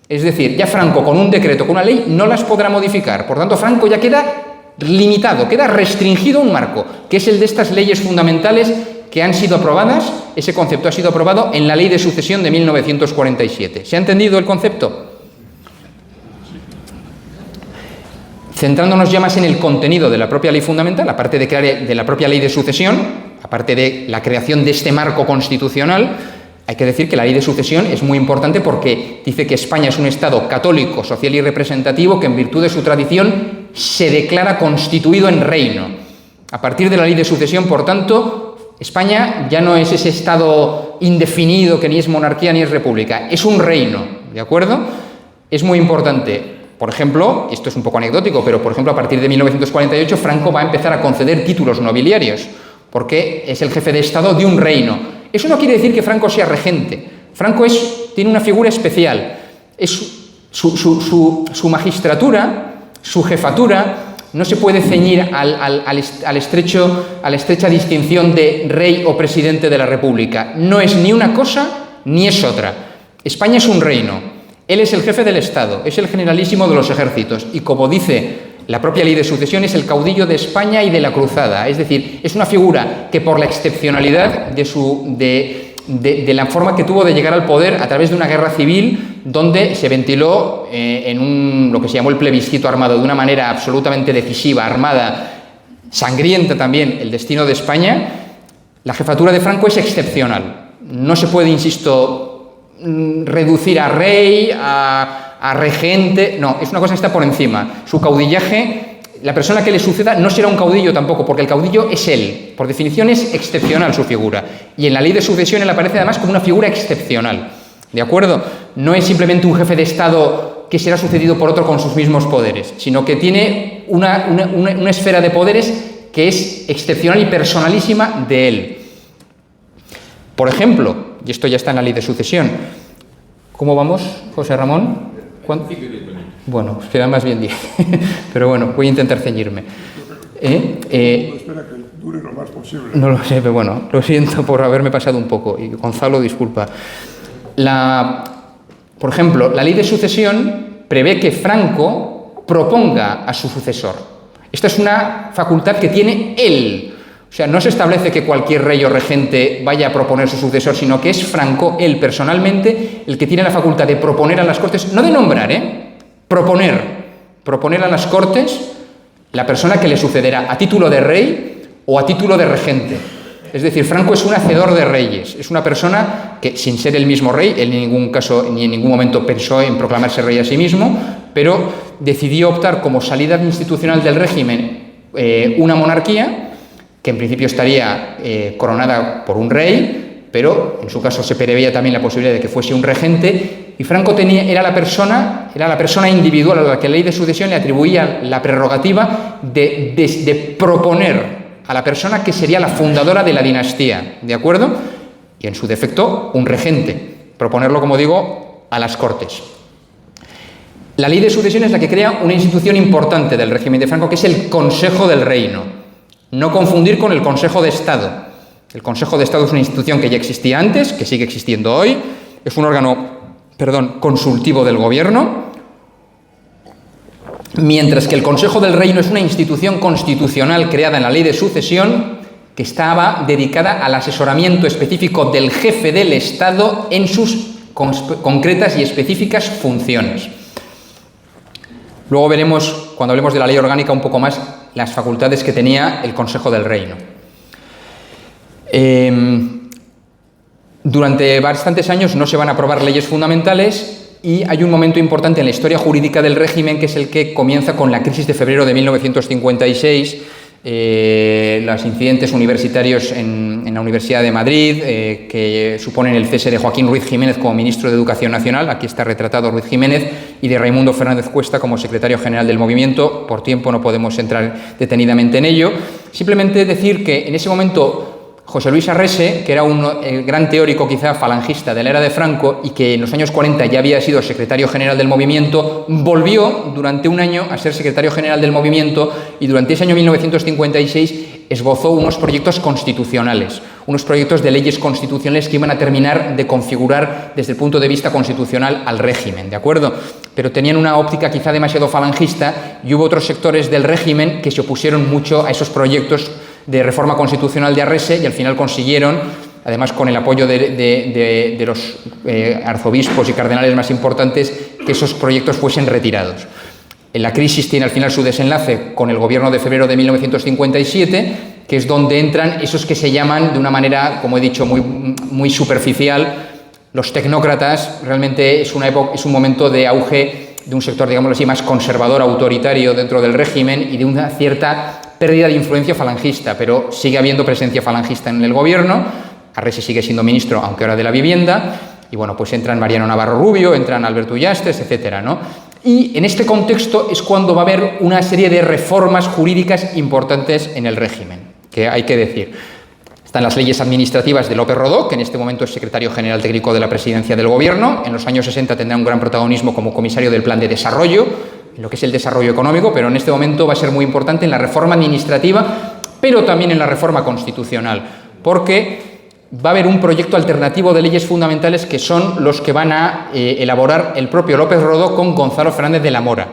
Es decir, ya Franco con un decreto, con una ley, no las podrá modificar. Por tanto, Franco ya queda limitado, queda restringido a un marco, que es el de estas leyes fundamentales que han sido aprobadas. Ese concepto ha sido aprobado en la ley de sucesión de 1947. ¿Se ha entendido el concepto? Centrándonos ya más en el contenido de la propia ley fundamental, aparte de la propia ley de sucesión, aparte de la creación de este marco constitucional, hay que decir que la ley de sucesión es muy importante porque dice que España es un Estado católico, social y representativo que en virtud de su tradición se declara constituido en reino. A partir de la ley de sucesión, por tanto, España ya no es ese Estado indefinido que ni es monarquía ni es república, es un reino, ¿de acuerdo? Es muy importante. Por ejemplo, esto es un poco anecdótico, pero por ejemplo a partir de 1948 Franco va a empezar a conceder títulos nobiliarios, porque es el jefe de Estado de un reino. Eso no quiere decir que Franco sea regente. Franco tiene una figura especial. Su magistratura, su jefatura, no se puede ceñir a la estrecha distinción de rey o presidente de la República. No es ni una cosa ni es otra. España es un reino. Él es el jefe del Estado, es el generalísimo de los ejércitos y, como dice la propia ley de sucesión, es el caudillo de España y de la cruzada. Es decir, es una figura que por la excepcionalidad de la forma que tuvo de llegar al poder a través de una guerra civil donde se ventiló en lo que se llamó el plebiscito armado de una manera absolutamente decisiva, armada, sangrienta también el destino de España, la jefatura de Franco es excepcional. No se puede, insisto, reducir a rey, a regente, no, es una cosa que está por encima. Su caudillaje, la persona que le suceda no será un caudillo tampoco, porque el caudillo es él. Por definición es excepcional su figura. Y en la ley de sucesión él aparece además como una figura excepcional. ¿De acuerdo? No es simplemente un jefe de Estado que será sucedido por otro con sus mismos poderes, sino que tiene una esfera de poderes que es excepcional y personalísima de él. Por ejemplo, y esto ya está en la ley de sucesión, ¿cómo vamos, José Ramón? Bueno, será más bien 10, pero bueno, voy a intentar ceñirme. Espera que dure lo más posible. No lo sé, pero bueno, lo siento por haberme pasado un poco, y Gonzalo, disculpa. Por ejemplo, la ley de sucesión prevé que Franco proponga a su sucesor. Esta es una facultad que tiene él. O sea, no se establece que cualquier rey o regente vaya a proponer su sucesor, sino que es Franco, él personalmente, el que tiene la facultad de proponer a las Cortes, no de nombrar, proponer a las Cortes la persona que le sucederá a título de rey o a título de regente. Es decir, Franco es un hacedor de reyes, es una persona que, sin ser el mismo rey, él en ningún caso ni en ningún momento pensó en proclamarse rey a sí mismo, pero decidió optar como salida institucional del régimen una monarquía que en principio estaría coronada por un rey, pero en su caso se preveía también la posibilidad de que fuese un regente, y Franco era la persona individual a la que la ley de sucesión le atribuía la prerrogativa de proponer a la persona que sería la fundadora de la dinastía, ¿de acuerdo? Y en su defecto, un regente, proponerlo, como digo, a las Cortes. La ley de sucesión es la que crea una institución importante del régimen de Franco, que es el Consejo del Reino. No confundir con el Consejo de Estado. El Consejo de Estado es una institución que ya existía antes, que sigue existiendo hoy, es un órgano, consultivo del gobierno, mientras que el Consejo del Reino es una institución constitucional creada en la ley de sucesión que estaba dedicada al asesoramiento específico del jefe del Estado en sus concretas y específicas funciones. Luego veremos, cuando hablemos de la ley orgánica, un poco más las facultades que tenía el Consejo del Reino. Durante bastantes años no se van a aprobar leyes fundamentales y hay un momento importante en la historia jurídica del régimen que es el que comienza con la crisis de febrero de 1956, los incidentes universitarios en la Universidad de Madrid, que suponen el cese de Joaquín Ruiz Jiménez como ministro de Educación Nacional, aquí está retratado Ruiz Jiménez, y de Raimundo Fernández Cuesta como secretario general del movimiento. Por tiempo no podemos entrar detenidamente en ello, simplemente decir que en ese momento José Luis Arrese, que era el gran teórico quizá falangista de la era de Franco y que en los años 40 ya había sido secretario general del movimiento, volvió durante un año a ser secretario general del movimiento y durante ese año 1956 esbozó unos proyectos constitucionales, unos proyectos de leyes constitucionales que iban a terminar de configurar desde el punto de vista constitucional al régimen, ¿de acuerdo? Pero tenían una óptica quizá demasiado falangista y hubo otros sectores del régimen que se opusieron mucho a esos proyectos de reforma constitucional de Arrese y al final consiguieron, además con el apoyo de los arzobispos y cardenales más importantes, que esos proyectos fuesen retirados. La crisis tiene al final su desenlace con el gobierno de febrero de 1957, que es donde entran esos que se llaman, de una manera, como he dicho, muy superficial, los tecnócratas. Realmente es un momento de auge de un sector, digámoslo así, más conservador, autoritario dentro del régimen y de una cierta pérdida de influencia falangista, pero sigue habiendo presencia falangista en el gobierno. Arrese sigue siendo ministro, aunque ahora de la vivienda, y bueno, pues entran Mariano Navarro Rubio, entran Alberto Ullastres, etcétera, ¿no? Y en este contexto es cuando va a haber una serie de reformas jurídicas importantes en el régimen, que hay que decir. Están las leyes administrativas de López Rodó, que en este momento es secretario general técnico de la presidencia del gobierno. En los años 60 tendrá un gran protagonismo como comisario del plan de desarrollo, en lo que es el desarrollo económico, pero en este momento va a ser muy importante en la reforma administrativa, pero también en la reforma constitucional, porque va a haber un proyecto alternativo de leyes fundamentales que son los que van a elaborar el propio López Rodó con Gonzalo Fernández de la Mora.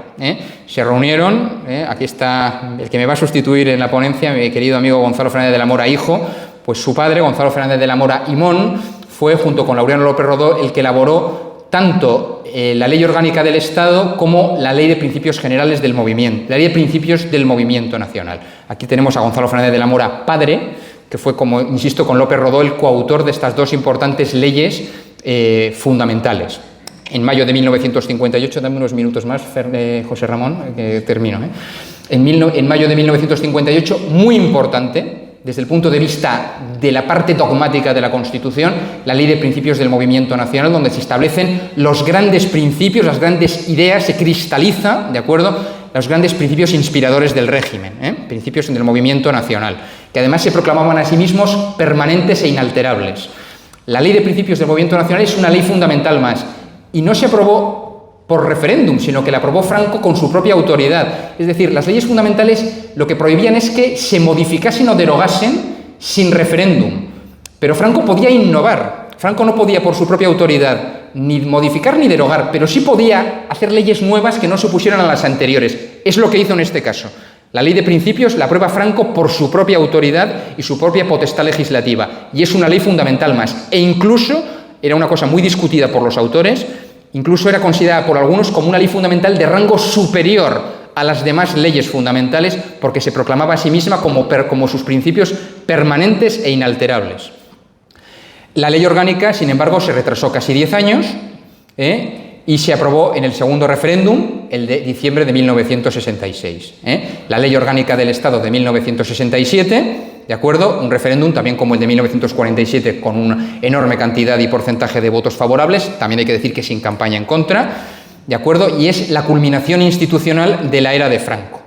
Se reunieron, aquí está el que me va a sustituir en la ponencia, mi querido amigo Gonzalo Fernández de la Mora, hijo, pues su padre, Gonzalo Fernández de la Mora y Mon, fue junto con Laureano López Rodó el que elaboró tanto la Ley Orgánica del Estado como la Ley de Principios Generales del Movimiento, la Ley de Principios del Movimiento Nacional. Aquí tenemos a Gonzalo Fernández de la Mora, padre, que fue, como insisto, con López Rodó, el coautor de estas dos importantes leyes fundamentales. En mayo de 1958, dame unos minutos más, José Ramón, que termino. En mayo de 1958, muy importante, desde el punto de vista de la parte dogmática de la Constitución, la Ley de Principios del Movimiento Nacional, donde se establecen los grandes principios, las grandes ideas, se cristaliza, ¿de acuerdo?, los grandes principios inspiradores del régimen, principios del movimiento nacional, que además se proclamaban a sí mismos permanentes e inalterables. La Ley de Principios del Movimiento Nacional es una ley fundamental más, y no se aprobó por referéndum, sino que la aprobó Franco con su propia autoridad. Es decir, las leyes fundamentales lo que prohibían es que se modificasen o derogasen sin referéndum. Pero Franco podía innovar. Franco no podía, por su propia autoridad, ni modificar ni derogar, pero sí podía hacer leyes nuevas que no se opusieran a las anteriores. Es lo que hizo en este caso. La Ley de Principios la aprueba Franco por su propia autoridad y su propia potestad legislativa. Y es una ley fundamental más. E incluso, era una cosa muy discutida por los autores, incluso era considerada por algunos como una ley fundamental de rango superior a las demás leyes fundamentales, porque se proclamaba a sí misma como sus principios permanentes e inalterables. La ley orgánica, sin embargo, se retrasó casi 10 años y se aprobó en el segundo referéndum, el de diciembre de 1966. La ley orgánica del Estado de 1967, ¿de acuerdo? Un referéndum también como el de 1947, con una enorme cantidad y porcentaje de votos favorables, también hay que decir que sin campaña en contra, ¿de acuerdo? Y es la culminación institucional de la era de Franco.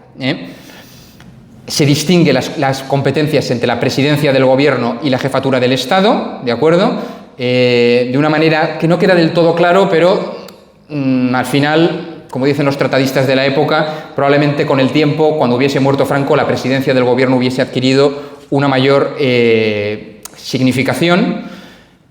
Se distinguen las competencias entre la presidencia del gobierno y la jefatura del Estado, ¿de acuerdo? De una manera que no queda del todo claro, pero al final, como dicen los tratadistas de la época, probablemente con el tiempo, cuando hubiese muerto Franco, la presidencia del gobierno hubiese adquirido una mayor significación.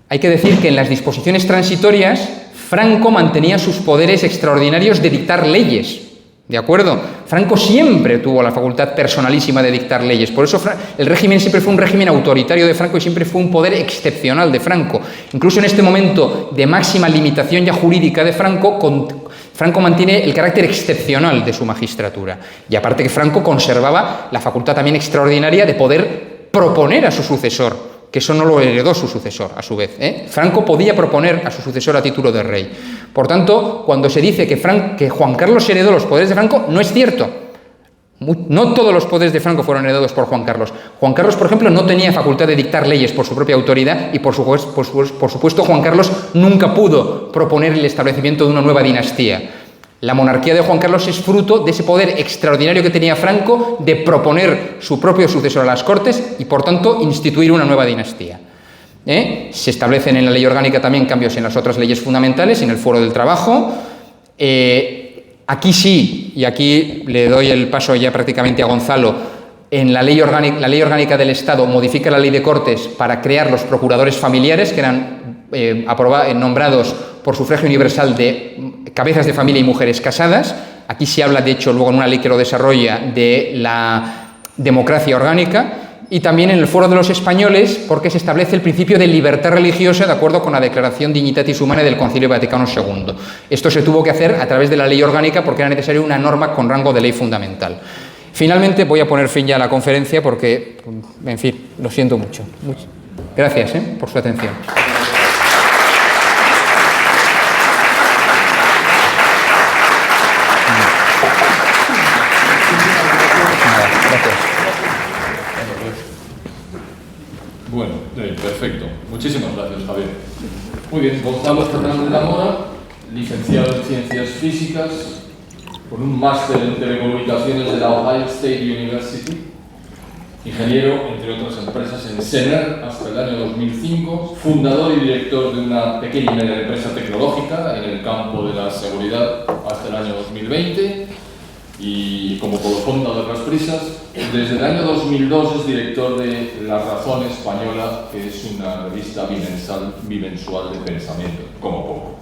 Hay que decir que en las disposiciones transitorias, Franco mantenía sus poderes extraordinarios de dictar leyes, ¿de acuerdo? Franco siempre tuvo la facultad personalísima de dictar leyes, por eso el régimen siempre fue un régimen autoritario de Franco y siempre fue un poder excepcional de Franco. Incluso en este momento de máxima limitación ya jurídica de Franco, Franco mantiene el carácter excepcional de su magistratura. Y aparte que Franco conservaba la facultad también extraordinaria de poder proponer a su sucesor, que eso no lo heredó su sucesor, a su vez. Franco podía proponer a su sucesor a título de rey. Por tanto, cuando se dice que Juan Carlos heredó los poderes de Franco, no es cierto. No todos los poderes de Franco fueron heredados por Juan Carlos. Juan Carlos, por ejemplo, no tenía facultad de dictar leyes por su propia autoridad y, por supuesto, Juan Carlos nunca pudo proponer el establecimiento de una nueva dinastía. La monarquía de Juan Carlos es fruto de ese poder extraordinario que tenía Franco de proponer su propio sucesor a las Cortes y, por tanto, instituir una nueva dinastía. Se establecen en la ley orgánica también cambios en las otras leyes fundamentales, en el Fuero del Trabajo. Aquí sí, y aquí le doy el paso ya prácticamente a Gonzalo, en la ley orgánica del Estado modifica la ley de Cortes para crear los procuradores familiares, que eran nombrados por sufragio universal de cabezas de familia y mujeres casadas. Aquí se habla, de hecho, luego en una ley que lo desarrolla, de la democracia orgánica. Y también en el Foro de los Españoles, porque se establece el principio de libertad religiosa de acuerdo con la Declaración Dignitatis Humanae del Concilio Vaticano II. Esto se tuvo que hacer a través de la ley orgánica porque era necesaria una norma con rango de ley fundamental. Finalmente voy a poner fin ya a la conferencia porque, en fin, lo siento mucho. Gracias por su atención. Bueno, perfecto. Muchísimas gracias, Javier. Muy bien, Gonzalo Fernández de la Mora, licenciado en Ciencias Físicas, con un máster en Telecomunicaciones de la Ohio State University, ingeniero, entre otras empresas, en Sener hasta el año 2005, fundador y director de una pequeña y media empresa tecnológica en el campo de la seguridad hasta el año 2020, y como colofón de las prisas, desde el año 2002 es director de La Razón Española, que es una revista bimensual de pensamiento, como poco.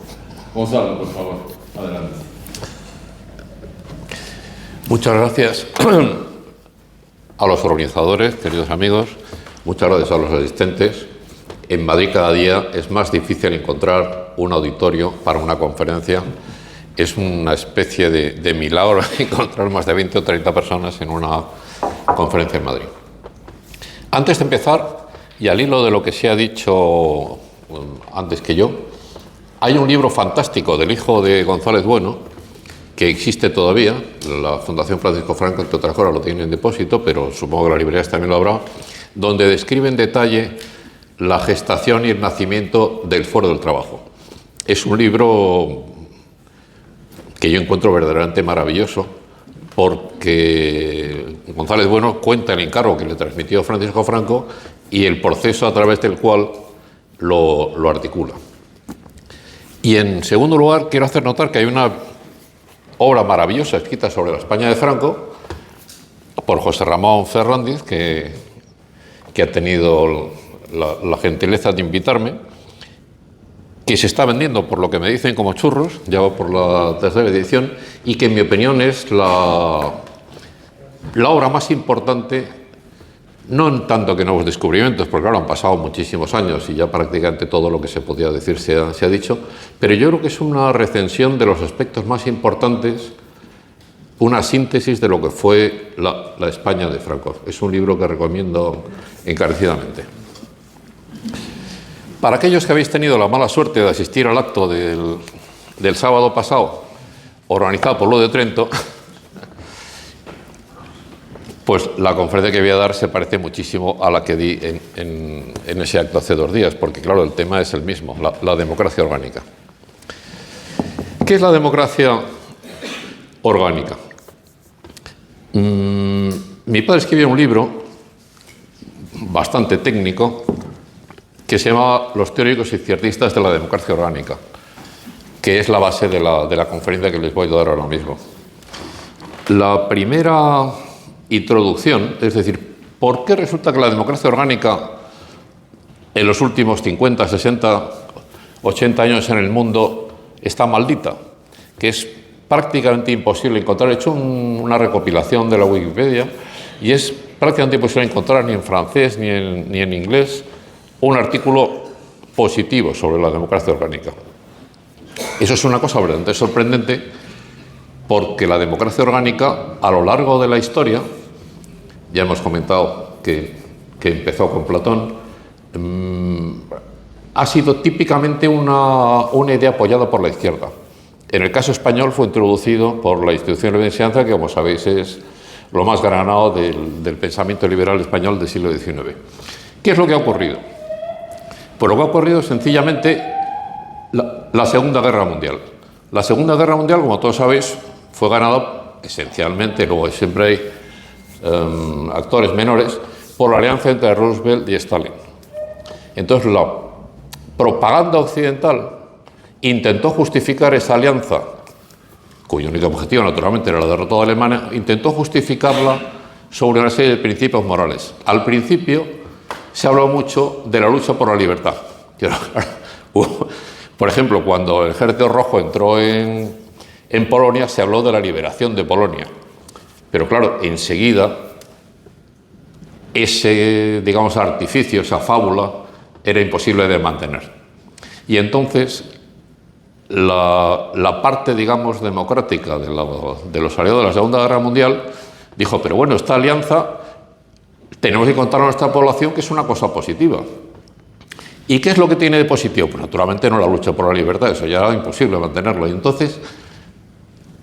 Gonzalo, por favor, adelante. Muchas gracias a los organizadores, queridos amigos, muchas gracias a los asistentes. En Madrid cada día es más difícil encontrar un auditorio para una conferencia. Es una especie de milagro encontrar más de 20 o 30 personas en una conferencia en Madrid. Antes de empezar, y al hilo de lo que se ha dicho antes que yo, hay un libro fantástico del hijo de González Bueno, que existe todavía. La Fundación Francisco Franco, entre otras cosas, lo tiene en depósito, pero supongo que las librerías también lo habrá, donde describe en detalle la gestación y el nacimiento del Foro del Trabajo. Es un libro que yo encuentro verdaderamente maravilloso, porque González Bueno cuenta el encargo que le transmitió Francisco Franco y el proceso a través del cual lo articula. Y en segundo lugar, quiero hacer notar que hay una obra maravillosa escrita sobre la España de Franco por José Ramón Ferrandiz, que ha tenido la gentileza de invitarme, que se está vendiendo, por lo que me dicen, como churros, ya va por la tercera edición, y que en mi opinión es la obra más importante, no en tanto que nuevos descubrimientos, porque claro, han pasado muchísimos años y ya prácticamente todo lo que se podía decir se ha dicho, pero yo creo que es una recensión de los aspectos más importantes, una síntesis de lo que fue la España de Franco. Es un libro que recomiendo encarecidamente. Para aquellos que habéis tenido la mala suerte de asistir al acto del sábado pasado, organizado por lo de Trento, pues la conferencia que voy a dar se parece muchísimo a la que di en ese acto hace 2 días, porque claro, el tema es el mismo, la democracia orgánica. ¿Qué es la democracia orgánica? Mi padre escribió un libro bastante técnico que se llama Los teóricos izquierdistas de la democracia orgánica, que es la base de la conferencia que les voy a dar ahora mismo. La primera introducción, es decir, ¿por qué resulta que la democracia orgánica en los últimos 50, 60, 80 años en el mundo está maldita? Que es prácticamente imposible encontrar. He hecho una recopilación de la Wikipedia y es prácticamente imposible encontrar ni en francés ni en inglés un artículo positivo sobre la democracia orgánica. Eso es una cosa verdaderamente sorprendente, porque la democracia orgánica, a lo largo de la historia, ya hemos comentado que empezó con Platón, ha sido típicamente una idea apoyada por la izquierda. En el caso español fue introducido por la institución de enseñanza, que como sabéis es lo más granado del pensamiento liberal español del siglo XIX. ¿Qué es lo que ha ocurrido? Pues lo que ha ocurrido es sencillamente la Segunda Guerra Mundial. La Segunda Guerra Mundial, como todos sabéis, fue ganada esencialmente, luego siempre hay actores menores, por la alianza entre Roosevelt y Stalin. Entonces la propaganda occidental intentó justificar esa alianza, cuyo único objetivo naturalmente era la derrota de Alemania, intentó justificarla sobre una serie de principios morales. Al principio se habló mucho de la lucha por la libertad. Por ejemplo, cuando el Ejército Rojo entró en Polonia, se habló de la liberación de Polonia. Pero claro, enseguida ese, digamos, artificio, esa fábula, era imposible de mantener. Y entonces la parte, digamos, democrática de los aliados de la Segunda Guerra Mundial dijo, pero bueno, esta alianza tenemos que contar a nuestra población que es una cosa positiva. ¿Y qué es lo que tiene de positivo? Pues naturalmente no la lucha por la libertad, eso ya era imposible mantenerlo. Y entonces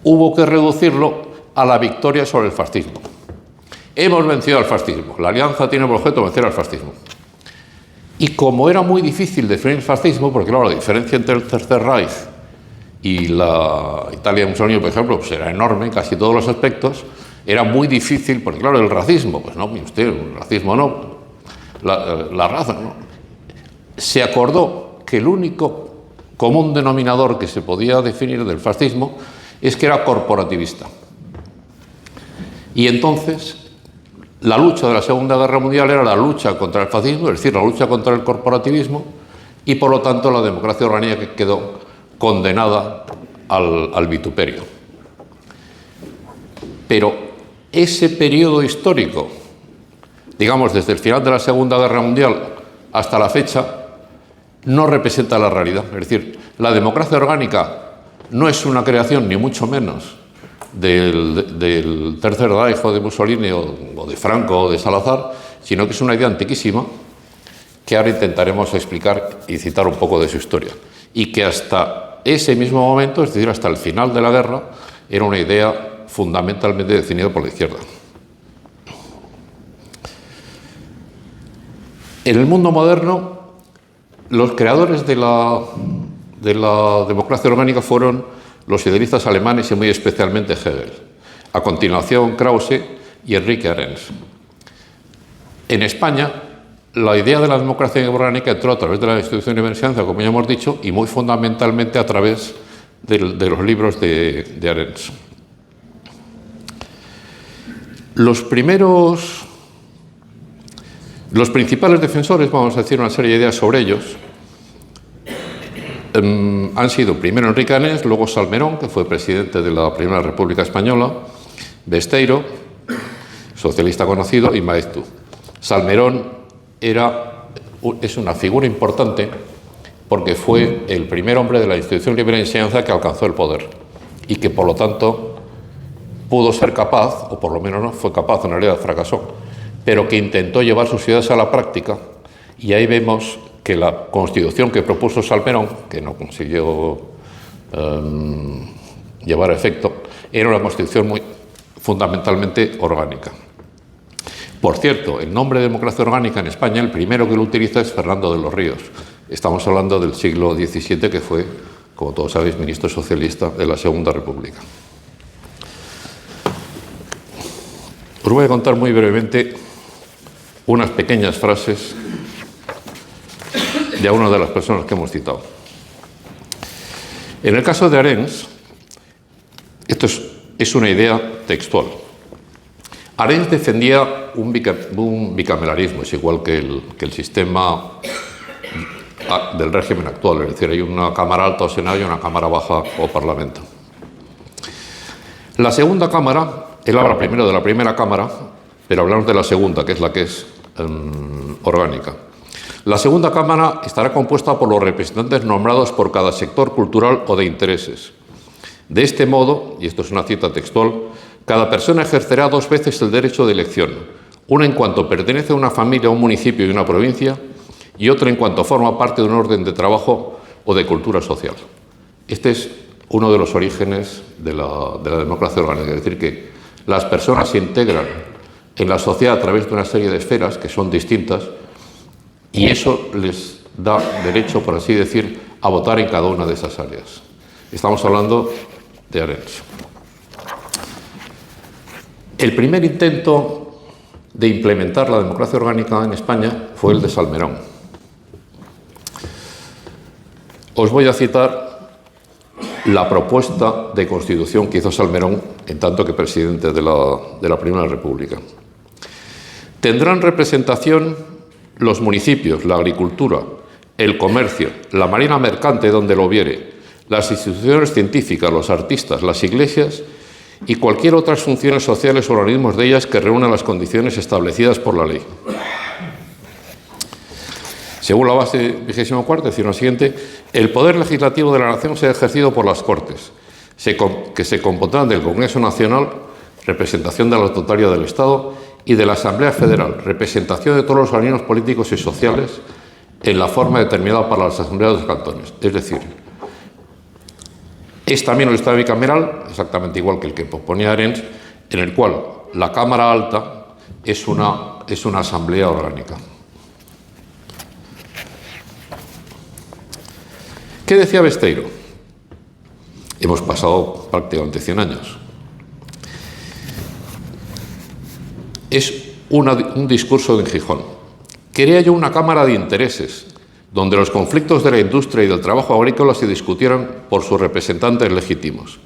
hubo que reducirlo a la victoria sobre el fascismo. Hemos vencido al fascismo. La alianza tiene por objeto vencer al fascismo. Y como era muy difícil definir el fascismo, porque claro, la diferencia entre el Tercer Reich y la Italia de Mussolini, por ejemplo, pues era enorme en casi todos los aspectos, era muy difícil, porque claro, el racismo, pues no, usted, el racismo no, la raza no. Se acordó que el único común denominador que se podía definir del fascismo es que era corporativista. Y entonces la lucha de la Segunda Guerra Mundial era la lucha contra el fascismo, es decir, la lucha contra el corporativismo, y por lo tanto la democracia orgánica quedó condenada al vituperio. Pero ese periodo histórico, digamos desde el final de la Segunda Guerra Mundial hasta la fecha, no representa la realidad. Es decir, la democracia orgánica no es una creación, ni mucho menos, del Tercer Reich o de Mussolini o de Franco o de Salazar, sino que es una idea antiquísima que ahora intentaremos explicar y citar un poco de su historia. Y que hasta ese mismo momento, es decir, hasta el final de la guerra, era una idea fundamentalmente definida por la izquierda. En el mundo moderno, los creadores de la democracia orgánica fueron los idealistas alemanes y muy especialmente Hegel. A continuación, Krause y Enrique Arens. En España, la idea de la democracia orgánica entró a través de la institución de enseñanza, como ya hemos dicho, y muy fundamentalmente a través de los libros de Arens. Los principales defensores, vamos a decir una serie de ideas sobre ellos, han sido primero Enrique Arens, luego Salmerón, que fue presidente de la Primera República Española, Besteiro, socialista conocido, y Maeztu. Salmerón es una figura importante porque fue el primer hombre de la institución libre de enseñanza que alcanzó el poder y que, por lo tanto, pudo ser capaz, o por lo menos no fue capaz, en realidad fracasó, pero que intentó llevar sus ideas a la práctica, y ahí vemos que la constitución que propuso Salmerón, que no consiguió llevar a efecto, era una constitución muy fundamentalmente orgánica. Por cierto, el nombre de democracia orgánica en España, el primero que lo utiliza es Fernando de los Ríos. Estamos hablando del siglo XVII, que fue, como todos sabéis, ministro socialista de la Segunda República. Os voy a contar muy brevemente unas pequeñas frases de una de las personas que hemos citado. En el caso de Arens, esto es una idea textual. Arens defendía un bicameralismo, es igual que el sistema del régimen actual, es decir, hay una Cámara Alta o Senado y una Cámara Baja o Parlamento. La segunda Cámara, él habla primero de la primera Cámara, pero hablamos de la segunda, que es la que es orgánica. La segunda Cámara estará compuesta por los representantes nombrados por cada sector cultural o de intereses. De este modo, y esto es una cita textual, cada persona ejercerá 2 veces el derecho de elección, una en cuanto pertenece a una familia, a un municipio y una provincia, y otra en cuanto forma parte de un orden de trabajo o de cultura social. Este es uno de los orígenes de la democracia orgánica, es decir, que las personas se integran en la sociedad a través de una serie de esferas que son distintas, y eso les da derecho, por así decir, a votar en cada una de esas áreas. Estamos hablando de Arens. El primer intento de implementar la democracia orgánica en España fue el de Salmerón. Os voy a citar la propuesta de constitución que hizo Salmerón en tanto que presidente de la Primera República. Tendrán representación los municipios, la agricultura, el comercio, la marina mercante donde lo hubiere, las instituciones científicas, los artistas, las iglesias y cualquier otras funciones sociales o organismos de ellas que reúnan las condiciones establecidas por la ley. Según la base 24, es decir, lo siguiente, el poder legislativo de la nación será ejercido por las Cortes, que se compondrán del Congreso Nacional, representación de la totalidad del Estado, y de la Asamblea Federal, representación de todos los organismos políticos y sociales en la forma determinada para las asambleas de los cantones. Es decir, es también el Estado bicameral, exactamente igual que el que proponía Arens, en el cual la Cámara Alta es una asamblea orgánica. ¿Qué decía Besteiro? Hemos pasado prácticamente 100 años. Es un discurso de Gijón. Quería yo una cámara de intereses, donde los conflictos de la industria y del trabajo agrícola se discutieran por sus representantes legítimos.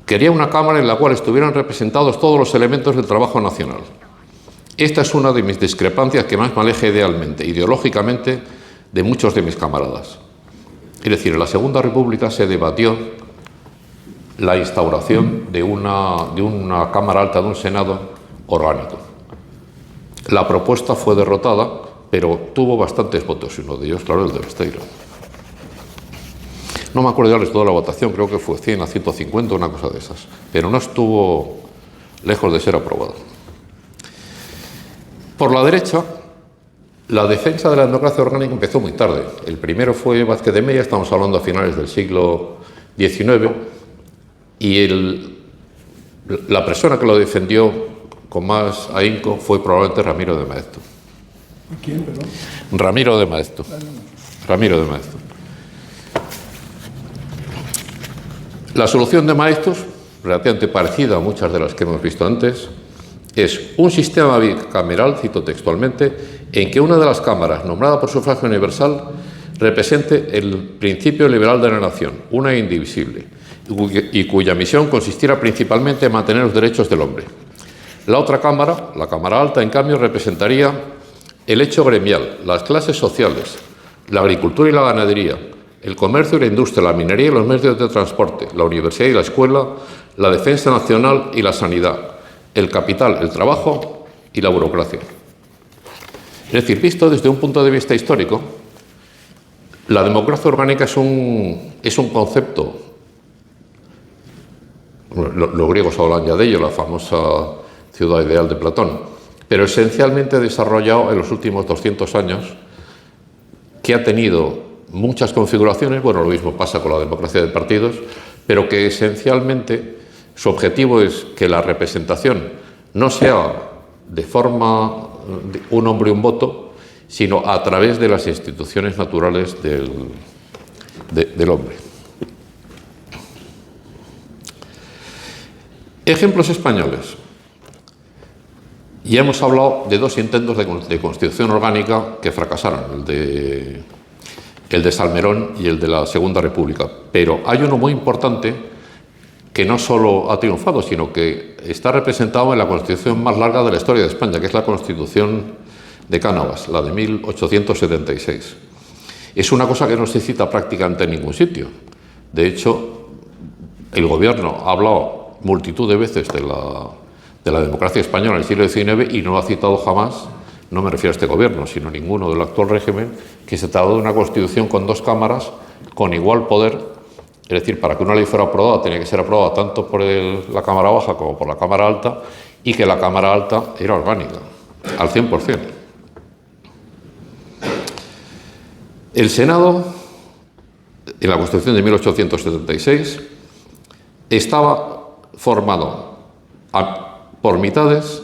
Quería una cámara en la cual estuvieran representados todos los elementos del trabajo nacional. Esta es una de mis discrepancias que más me aleja ideológicamente, de muchos de mis camaradas. Es decir, en la Segunda República se debatió la instauración de una Cámara Alta, de un Senado orgánico. La propuesta fue derrotada pero tuvo bastantes votos, y uno de ellos, claro, el de Besteiro. No me acuerdo ya de toda la votación, creo que fue 100 a 150, una cosa de esas, pero no estuvo lejos de ser aprobado. Por la derecha, la defensa de la democracia orgánica empezó muy tarde. El primero fue Vázquez de Mella, estamos hablando a finales del siglo XIX, y la persona que lo defendió con más ahínco fue probablemente Ramiro de Maeztu. ¿Quién, perdón? Ramiro de Maeztu. Ramiro de Maeztu. La solución de Maeztu, relativamente parecida a muchas de las que hemos visto antes, es un sistema bicameral, cito textualmente, en que una de las cámaras, nombrada por sufragio universal, represente el principio liberal de la nación, una e indivisible, y cuya misión consistiera principalmente en mantener los derechos del hombre. La otra cámara, la Cámara Alta, en cambio, representaría el hecho gremial, las clases sociales, la agricultura y la ganadería, el comercio y la industria, la minería y los medios de transporte, la universidad y la escuela, la defensa nacional y la sanidad, el capital, el trabajo y la burocracia. Es decir, visto desde un punto de vista histórico, la democracia orgánica es un concepto, los griegos hablan ya de ello, la famosa ciudad ideal de Platón, pero esencialmente desarrollado en los últimos 200 años, que ha tenido muchas configuraciones, bueno, lo mismo pasa con la democracia de partidos, pero que esencialmente su objetivo es que la representación no sea de forma de un hombre y un voto, sino a través de las instituciones naturales del hombre. Ejemplos españoles. Ya hemos hablado de dos intentos de constitución orgánica que fracasaron, el de Salmerón y el de la Segunda República. Pero hay uno muy importante que no solo ha triunfado, sino que está representado en la constitución más larga de la historia de España, que es la Constitución de Cánovas, la de 1876. Es una cosa que no se cita prácticamente en ningún sitio. De hecho, el gobierno ha hablado multitud de veces de la democracia española en el siglo XIX y no ha citado jamás, no me refiero a este gobierno, sino a ninguno del actual régimen, que se trató de una constitución con dos cámaras con igual poder. Es decir, para que una ley fuera aprobada tenía que ser aprobada tanto por la Cámara Baja como por la Cámara Alta, y que la Cámara Alta era orgánica, al 100%. El Senado, en la Constitución de 1876, estaba formado por mitades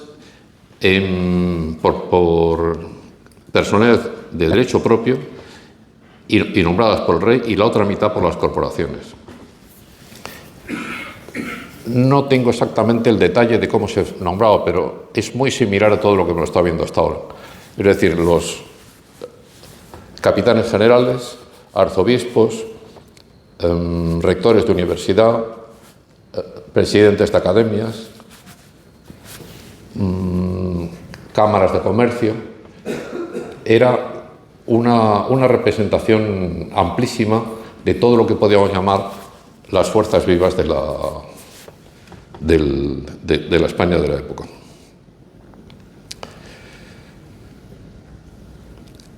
por personas de derecho propio y nombradas por el rey, y la otra mitad por las corporaciones. No tengo exactamente el detalle de cómo se nombraba, pero es muy similar a todo lo que me lo está viendo hasta ahora. Es decir, los capitanes generales, arzobispos, rectores de universidad, presidentes de academias, cámaras de comercio. Era una representación amplísima de todo lo que podíamos llamar las fuerzas vivas de la España de la época.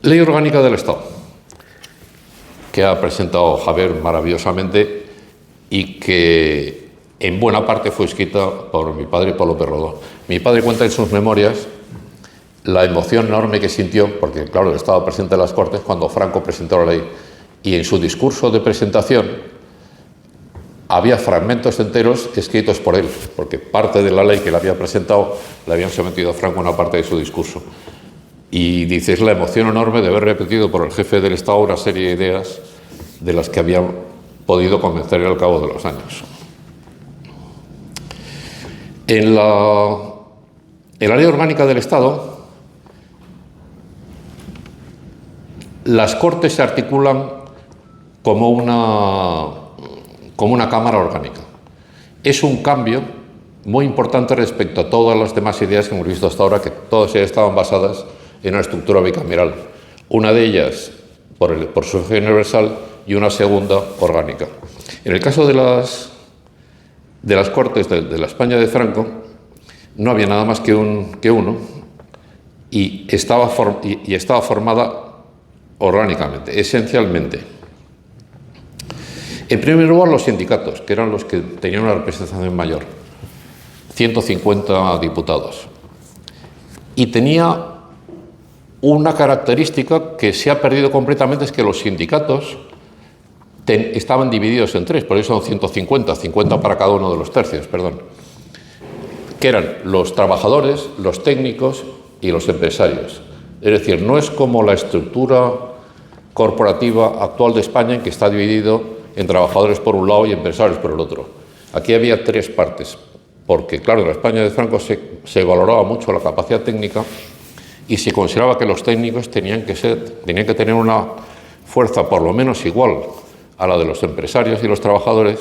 Ley Orgánica del Estado, que ha presentado Javier maravillosamente y que en buena parte fue escrita por mi padre, Pablo López Rodó. Mi padre cuenta en sus memorias la emoción enorme que sintió, porque claro, estaba presente en las Cortes cuando Franco presentó la ley, y en su discurso de presentación había fragmentos enteros escritos por él, porque parte de la ley que él había presentado le habían sometido a Franco una parte de su discurso. Y dice, es la emoción enorme de haber repetido por el jefe del Estado una serie de ideas de las que habían podido convencerle al cabo de los años. En la Ley Orgánica del Estado, las Cortes se articulan como una cámara orgánica. Es un cambio muy importante respecto a todas las demás ideas que hemos visto hasta ahora, que todas ellas estaban basadas en una estructura bicameral. Una de ellas por sufragio universal y una segunda orgánica. En el caso de las Cortes de la España de Franco, no había nada más que uno, y estaba formada orgánicamente, esencialmente. En primer lugar, los sindicatos, que eran los que tenían una representación mayor, 150 diputados. Y tenía una característica que se ha perdido completamente, es que los sindicatos estaban divididos en tres, por eso son 150, 50 para cada uno de los tercios, perdón, que eran los trabajadores, los técnicos y los empresarios. Es decir, no es como la estructura corporativa actual de España, en que está dividido en trabajadores por un lado y empresarios por el otro. Aquí había tres partes, porque claro, en la España de Franco se valoraba mucho la capacidad técnica y se consideraba que los técnicos tenían que tener una fuerza por lo menos igual a la de los empresarios y los trabajadores,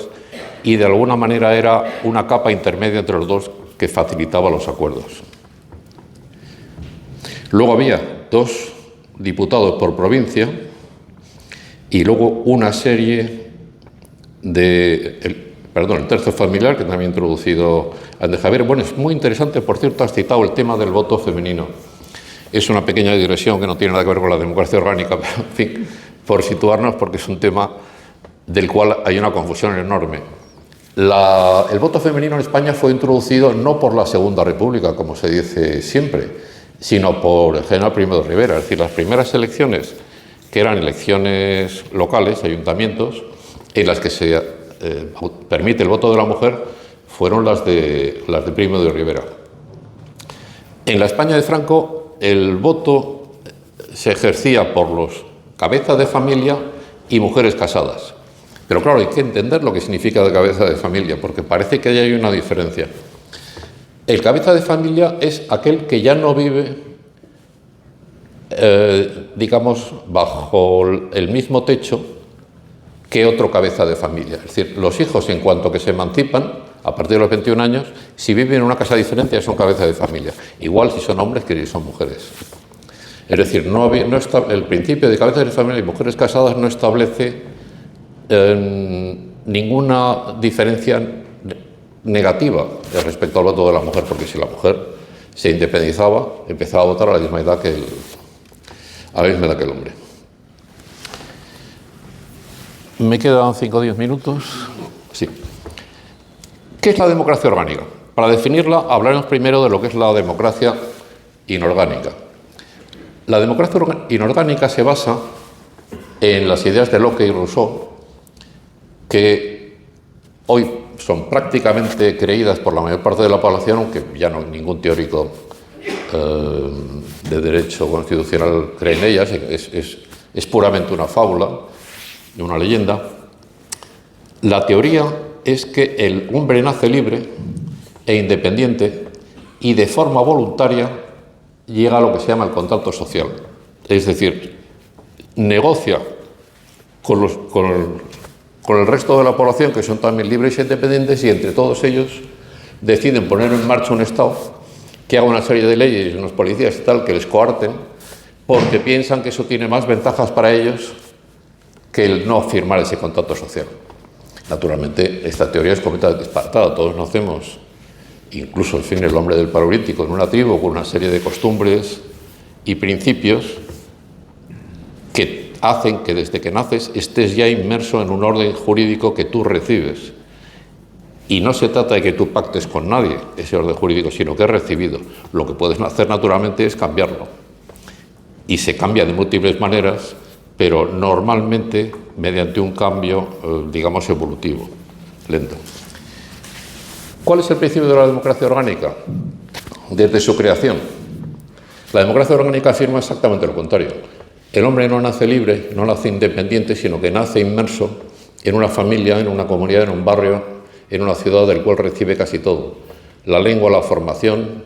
y de alguna manera era una capa intermedia entre los dos que facilitaba los acuerdos. Luego había 2 diputados por provincia y luego una serie el tercio familiar, que también ha introducido Andrés Javier. Bueno, es muy interesante, por cierto, has citado el tema del voto femenino. Es una pequeña digresión que no tiene nada que ver con la democracia orgánica, pero en fin, por situarnos, porque es un tema del cual hay una confusión enorme. El voto femenino en España fue introducido no por la Segunda República, como se dice siempre, sino por el general Primo de Rivera. Es decir, las primeras elecciones, que eran elecciones locales, ayuntamientos, en las que se permite el voto de la mujer, fueron las de Primo de Rivera. En la España de Franco, el voto se ejercía por los cabezas de familia y mujeres casadas. Pero claro, hay que entender lo que significa de cabeza de familia, porque parece que ahí hay una diferencia. El cabeza de familia es aquel que ya no vive, digamos, bajo el mismo techo que otro cabeza de familia. Es decir, los hijos, en cuanto que se emancipan, a partir de los 21 años, si viven en una casa diferente, son cabeza de familia. Igual si son hombres que si son mujeres. Es decir, el principio de cabeza de familia y mujeres casadas no establece ninguna diferencia negativa respecto al voto de la mujer, porque si la mujer se independizaba, empezaba a votar a la misma edad que el hombre. ¿Me quedan 5 o 10 minutos? Sí. ¿Qué es la democracia orgánica? Para definirla, hablaremos primero de lo que es la democracia inorgánica. La democracia inorgánica se basa en las ideas de Locke y Rousseau, que hoy son prácticamente creídas por la mayor parte de la población, aunque ya no ningún teórico de derecho constitucional cree en ellas. Es puramente una fábula, una leyenda. La teoría es que el hombre nace libre e independiente y de forma voluntaria llega a lo que se llama el contacto social. Es decir, negocia con el resto de la población, que son también libres e independientes, y entre todos ellos deciden poner en marcha un Estado que haga una serie de leyes y unos policías y tal que les coarten, porque piensan que eso tiene más ventajas para ellos que el no firmar ese contacto social. Naturalmente, esta teoría es completamente disparatada. Todos nacemos, incluso el hombre del Paleolítico, en una tribu con una serie de costumbres y principios que hacen que desde que naces estés ya inmerso en un orden jurídico que tú recibes. Y no se trata de que tú pactes con nadie ese orden jurídico, sino que es recibido. Lo que puedes hacer naturalmente es cambiarlo. Y se cambia de múltiples maneras, pero normalmente mediante un cambio, digamos, evolutivo, lento. ¿Cuál es el principio de la democracia orgánica? Desde su creación. La democracia orgánica afirma exactamente lo contrario. El hombre no nace libre, no nace independiente, sino que nace inmerso en una familia, en una comunidad, en un barrio, en una ciudad del cual recibe casi todo. La lengua, la formación,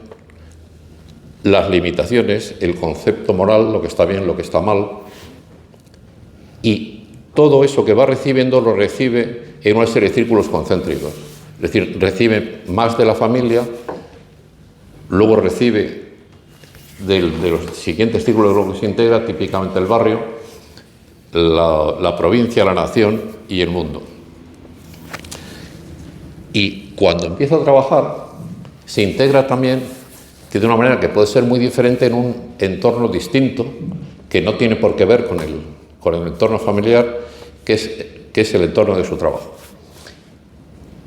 las limitaciones, el concepto moral, lo que está bien, lo que está mal. Y todo eso que va recibiendo lo recibe en una serie de círculos concéntricos. Es decir, recibe más de la familia, luego recibe de los siguientes círculos de los que se integra, típicamente el barrio, la provincia, la nación y el mundo. Y cuando empieza a trabajar, se integra también que de una manera que puede ser muy diferente en un entorno distinto, que no tiene por qué ver con el entorno familiar, que es el entorno de su trabajo.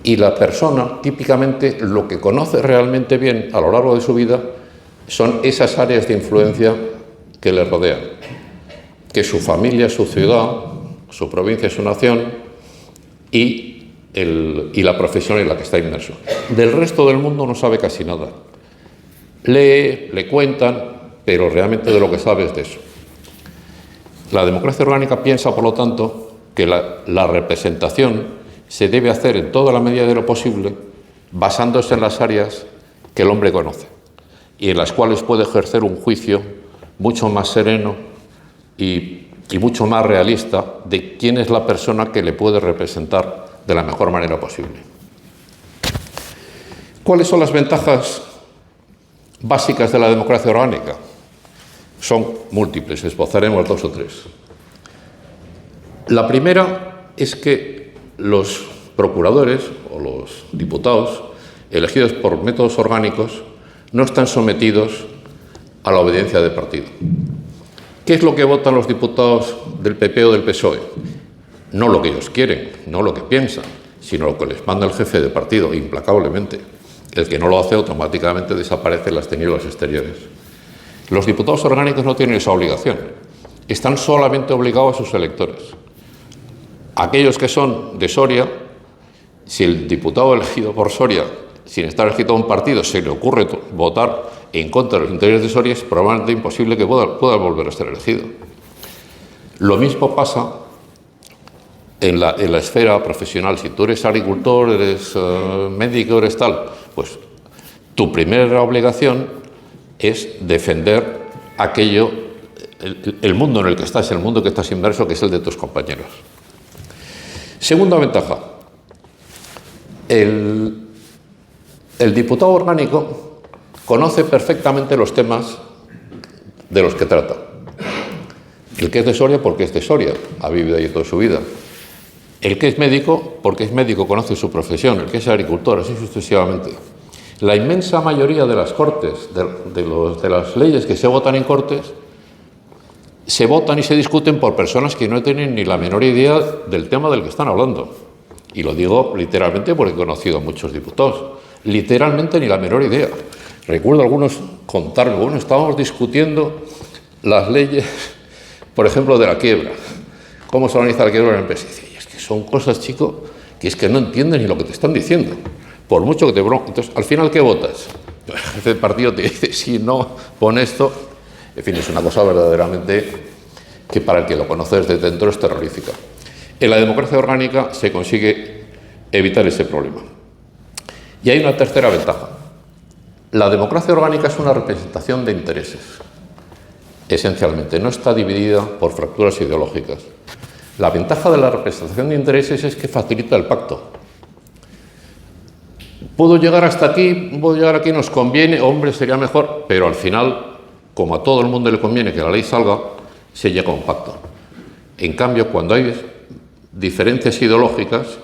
Y la persona, típicamente, lo que conoce realmente bien a lo largo de su vida son esas áreas de influencia que le rodean, que su familia, su ciudad, su provincia, su nación y la profesión en la que está inmerso. Del resto del mundo no sabe casi nada. Lee, le cuentan, pero realmente de lo que sabe es de eso. La democracia orgánica piensa, por lo tanto, que la representación se debe hacer en toda la medida de lo posible basándose en las áreas que el hombre conoce y en las cuales puede ejercer un juicio mucho más sereno y mucho más realista de quién es la persona que le puede representar de la mejor manera posible. ¿Cuáles son las ventajas básicas de la democracia orgánica? Son múltiples, esbozaremos 2 o 3. La primera es que los procuradores o los diputados elegidos por métodos orgánicos no están sometidos a la obediencia de partido. ¿Qué es lo que votan los diputados del PP o del PSOE? No lo que ellos quieren, no lo que piensan, sino lo que les manda el jefe de partido, implacablemente. El que no lo hace automáticamente desaparece en las tinieblas exteriores. Los diputados orgánicos no tienen esa obligación. Están solamente obligados a sus electores. Aquellos que son de Soria, si el diputado elegido por Soria, sin estar elegido a un partido, se le ocurre votar en contra de los intereses de Soria, es probablemente imposible que pueda volver a ser elegido. Lo mismo pasa en la esfera profesional. Si tú eres agricultor, eres médico, eres tal, pues tu primera obligación es defender aquello, el mundo en el que estás, el mundo que estás inmerso, que es el de tus compañeros. Segunda ventaja, el diputado orgánico conoce perfectamente los temas de los que trata. El que es de Soria, porque es de Soria, ha vivido allí toda su vida. El que es médico, porque es médico, conoce su profesión. El que es agricultor, así sucesivamente. La inmensa mayoría de las cortes, de las leyes que se votan en cortes, se votan y se discuten por personas que no tienen ni la menor idea del tema del que están hablando. Y lo digo literalmente porque he conocido a muchos diputados. Literalmente ni la menor idea. Recuerdo a algunos contarme, bueno, estábamos discutiendo las leyes, por ejemplo, de la quiebra. ¿Cómo se organiza la quiebra de una empresa? Y dice, es que son cosas, chico, que es que no entiendes ni lo que te están diciendo. Por mucho que te bronca. Entonces, al final, ¿qué votas? El jefe de partido te dice, si no, pon esto. En fin, es una cosa verdaderamente que para el que lo conoce desde dentro es terrorífica. En la democracia orgánica se consigue evitar ese problema. Y hay una tercera ventaja. La democracia orgánica es una representación de intereses, esencialmente. No está dividida por fracturas ideológicas. La ventaja de la representación de intereses es que facilita el pacto. Puedo llegar hasta aquí, puedo llegar aquí, nos conviene, hombre, sería mejor, pero al final, como a todo el mundo le conviene que la ley salga, se llega a un pacto. En cambio, cuando hay diferencias ideológicas,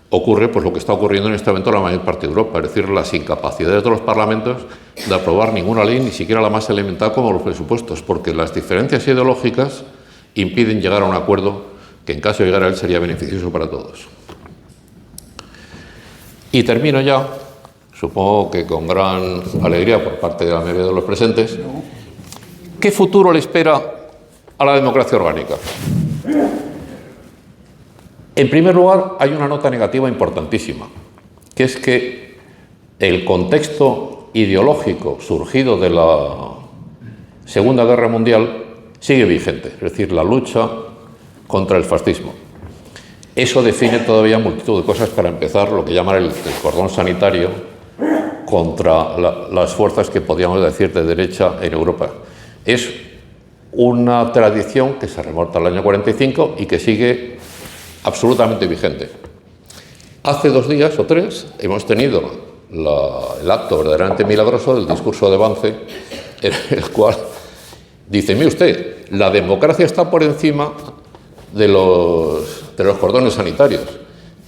ocurre pues lo que está ocurriendo en este momento en la mayor parte de Europa, es decir, las incapacidades de los parlamentos de aprobar ninguna ley, ni siquiera la más elemental como los presupuestos, porque las diferencias ideológicas impiden llegar a un acuerdo que en caso de llegar a él sería beneficioso para todos. Y termino ya, supongo que con gran alegría por parte de la mayoría de los presentes. ¿Qué futuro le espera a la democracia orgánica? En primer lugar, hay una nota negativa importantísima, que es que el contexto ideológico surgido de la Segunda Guerra Mundial sigue vigente, es decir, la lucha contra el fascismo. Eso define todavía multitud de cosas, para empezar, lo que llaman el cordón sanitario contra las fuerzas que podríamos decir de derecha en Europa. Es una tradición que se remonta al año 45 y que sigue absolutamente vigente. Hace 2 días o 3 hemos tenido el acto verdaderamente milagroso del discurso de Vance, en el cual dice, mire usted, la democracia está por encima de los cordones sanitarios.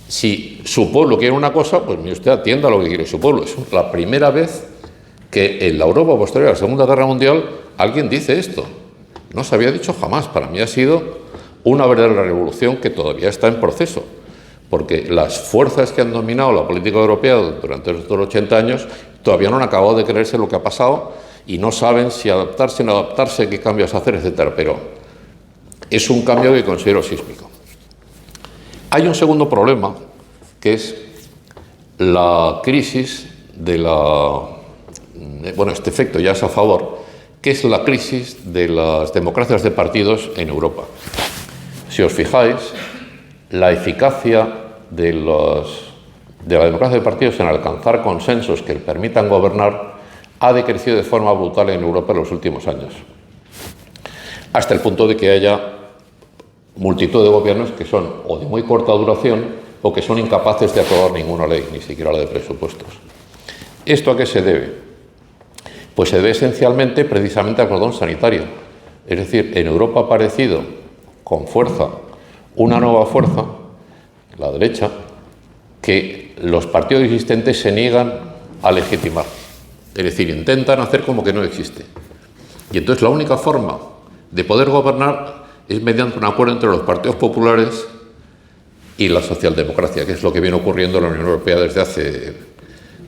Si su pueblo quiere una cosa, pues mire usted, atienda a lo que quiere su pueblo. Es la primera vez que en la Europa posterior a la Segunda Guerra Mundial alguien dice esto. No se había dicho jamás. Para mí ha sido una verdadera revolución que todavía está en proceso, porque las fuerzas que han dominado la política europea durante estos 80 años todavía no han acabado de creerse lo que ha pasado y no saben si adaptarse, no adaptarse, qué cambios hacer, etcétera. Pero es un cambio que considero sísmico. Hay un segundo problema, que es la crisis de la... Bueno, este efecto ya es a favor, que es la crisis de las democracias de partidos en Europa. Si os fijáis, la eficacia de la democracia de partidos en alcanzar consensos que permitan gobernar ha decrecido de forma brutal en Europa en los últimos años, hasta el punto de que haya multitud de gobiernos que son o de muy corta duración o que son incapaces de aprobar ninguna ley, ni siquiera la de presupuestos. ¿Esto a qué se debe? Pues se debe esencialmente precisamente al cordón sanitario. Es decir, en Europa ha aparecido con fuerza una nueva fuerza, la derecha, que los partidos existentes se niegan a legitimar. Es decir, intentan hacer como que no existe. Y entonces la única forma de poder gobernar es mediante un acuerdo entre los partidos populares y la socialdemocracia, que es lo que viene ocurriendo en la Unión Europea desde hace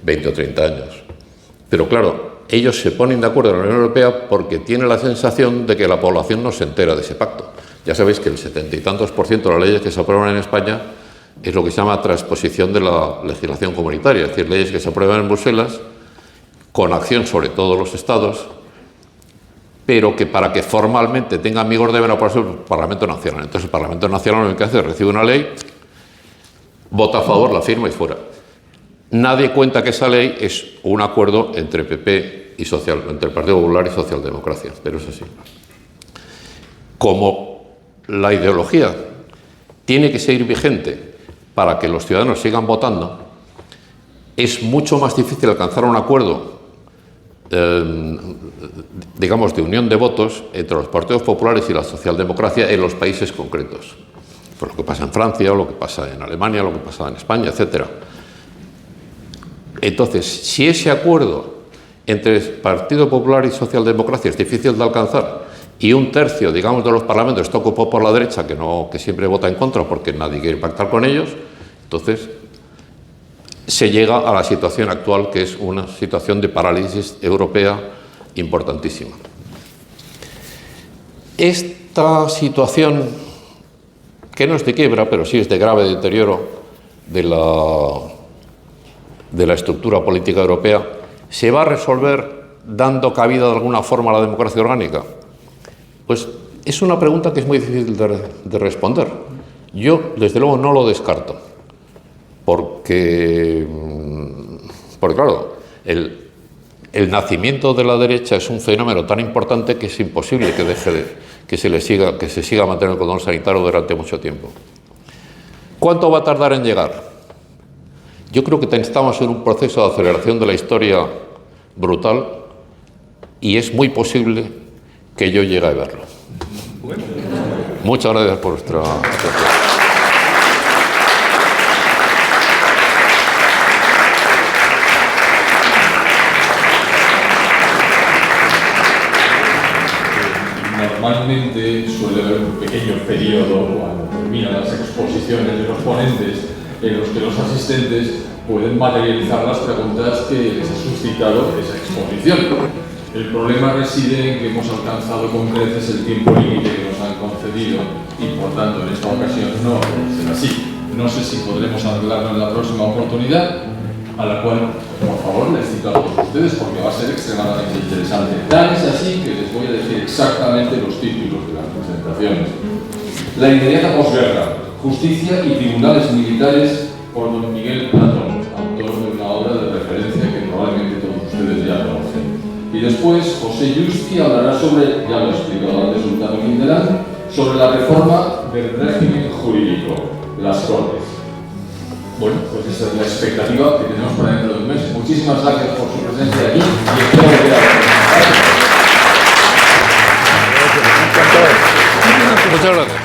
20 o 30 años. Pero claro, ellos se ponen de acuerdo en la Unión Europea porque tienen la sensación de que la población no se entera de ese pacto. Ya sabéis que el 70 y tantos % de las leyes que se aprueban en España es lo que se llama transposición de la legislación comunitaria, es decir, leyes que se aprueban en Bruselas con acción sobre todos los estados, pero que para que formalmente tengan vigor deben aprobarse por el Parlamento Nacional. Entonces el Parlamento Nacional lo que hace es recibe una ley, vota a favor, la firma y fuera. Nadie cuenta que esa ley es un acuerdo entre PP y entre el Partido Popular y Socialdemocracia, pero es así. Como la ideología tiene que seguir vigente para que los ciudadanos sigan votando, es mucho más difícil alcanzar un acuerdo, digamos, de unión de votos entre los partidos populares y la socialdemocracia en los países concretos. Por lo que pasa en Francia, o lo que pasa en Alemania, lo que pasa en España, etcétera. Entonces, si ese acuerdo entre el Partido Popular y Socialdemocracia es difícil de alcanzar y un tercio, digamos, de los parlamentos está ocupado por la derecha, que siempre vota en contra porque nadie quiere pactar con ellos, entonces se llega a la situación actual, que es una situación de parálisis europea importantísima. Esta situación, que no es de quiebra, pero sí es de grave deterioro de la estructura política europea, ¿se va a resolver dando cabida de alguna forma a la democracia orgánica? Pues es una pregunta que es muy difícil de responder. Yo, desde luego, no lo descarto, porque claro, el nacimiento de la derecha es un fenómeno tan importante que es imposible que se siga manteniendo el cordón sanitario durante mucho tiempo. ¿Cuánto va a tardar en llegar? Yo creo que estamos en un proceso de aceleración de la historia brutal y es muy posible que yo llegue a verlo. Muchas gracias por vuestra atención. Normalmente suele haber un pequeño periodo cuando terminan las exposiciones de los ponentes en los que los asistentes pueden materializar las preguntas que les ha suscitado esa exposición. El problema reside en que hemos alcanzado con creces el tiempo límite que nos han concedido y, por tanto, en esta ocasión no será así. No sé si podremos arreglarlo en la próxima oportunidad, a la cual, por favor, les cito a todos ustedes porque va a ser extremadamente interesante. Tan es así que les voy a decir exactamente los títulos de las presentaciones. La inmediata posguerra, justicia y tribunales militares, por don Miguel Platón, autor de una obra de referencia que probablemente todos ustedes ya conocen. Y después José Yusti hablará sobre, ya lo he explicado antes Sultano Quinterán, sobre la reforma del régimen jurídico, las Cortes. Bueno, pues esa es la expectativa que tenemos para dentro de un mes. Muchísimas gracias por su presencia aquí y espero que Muchas gracias.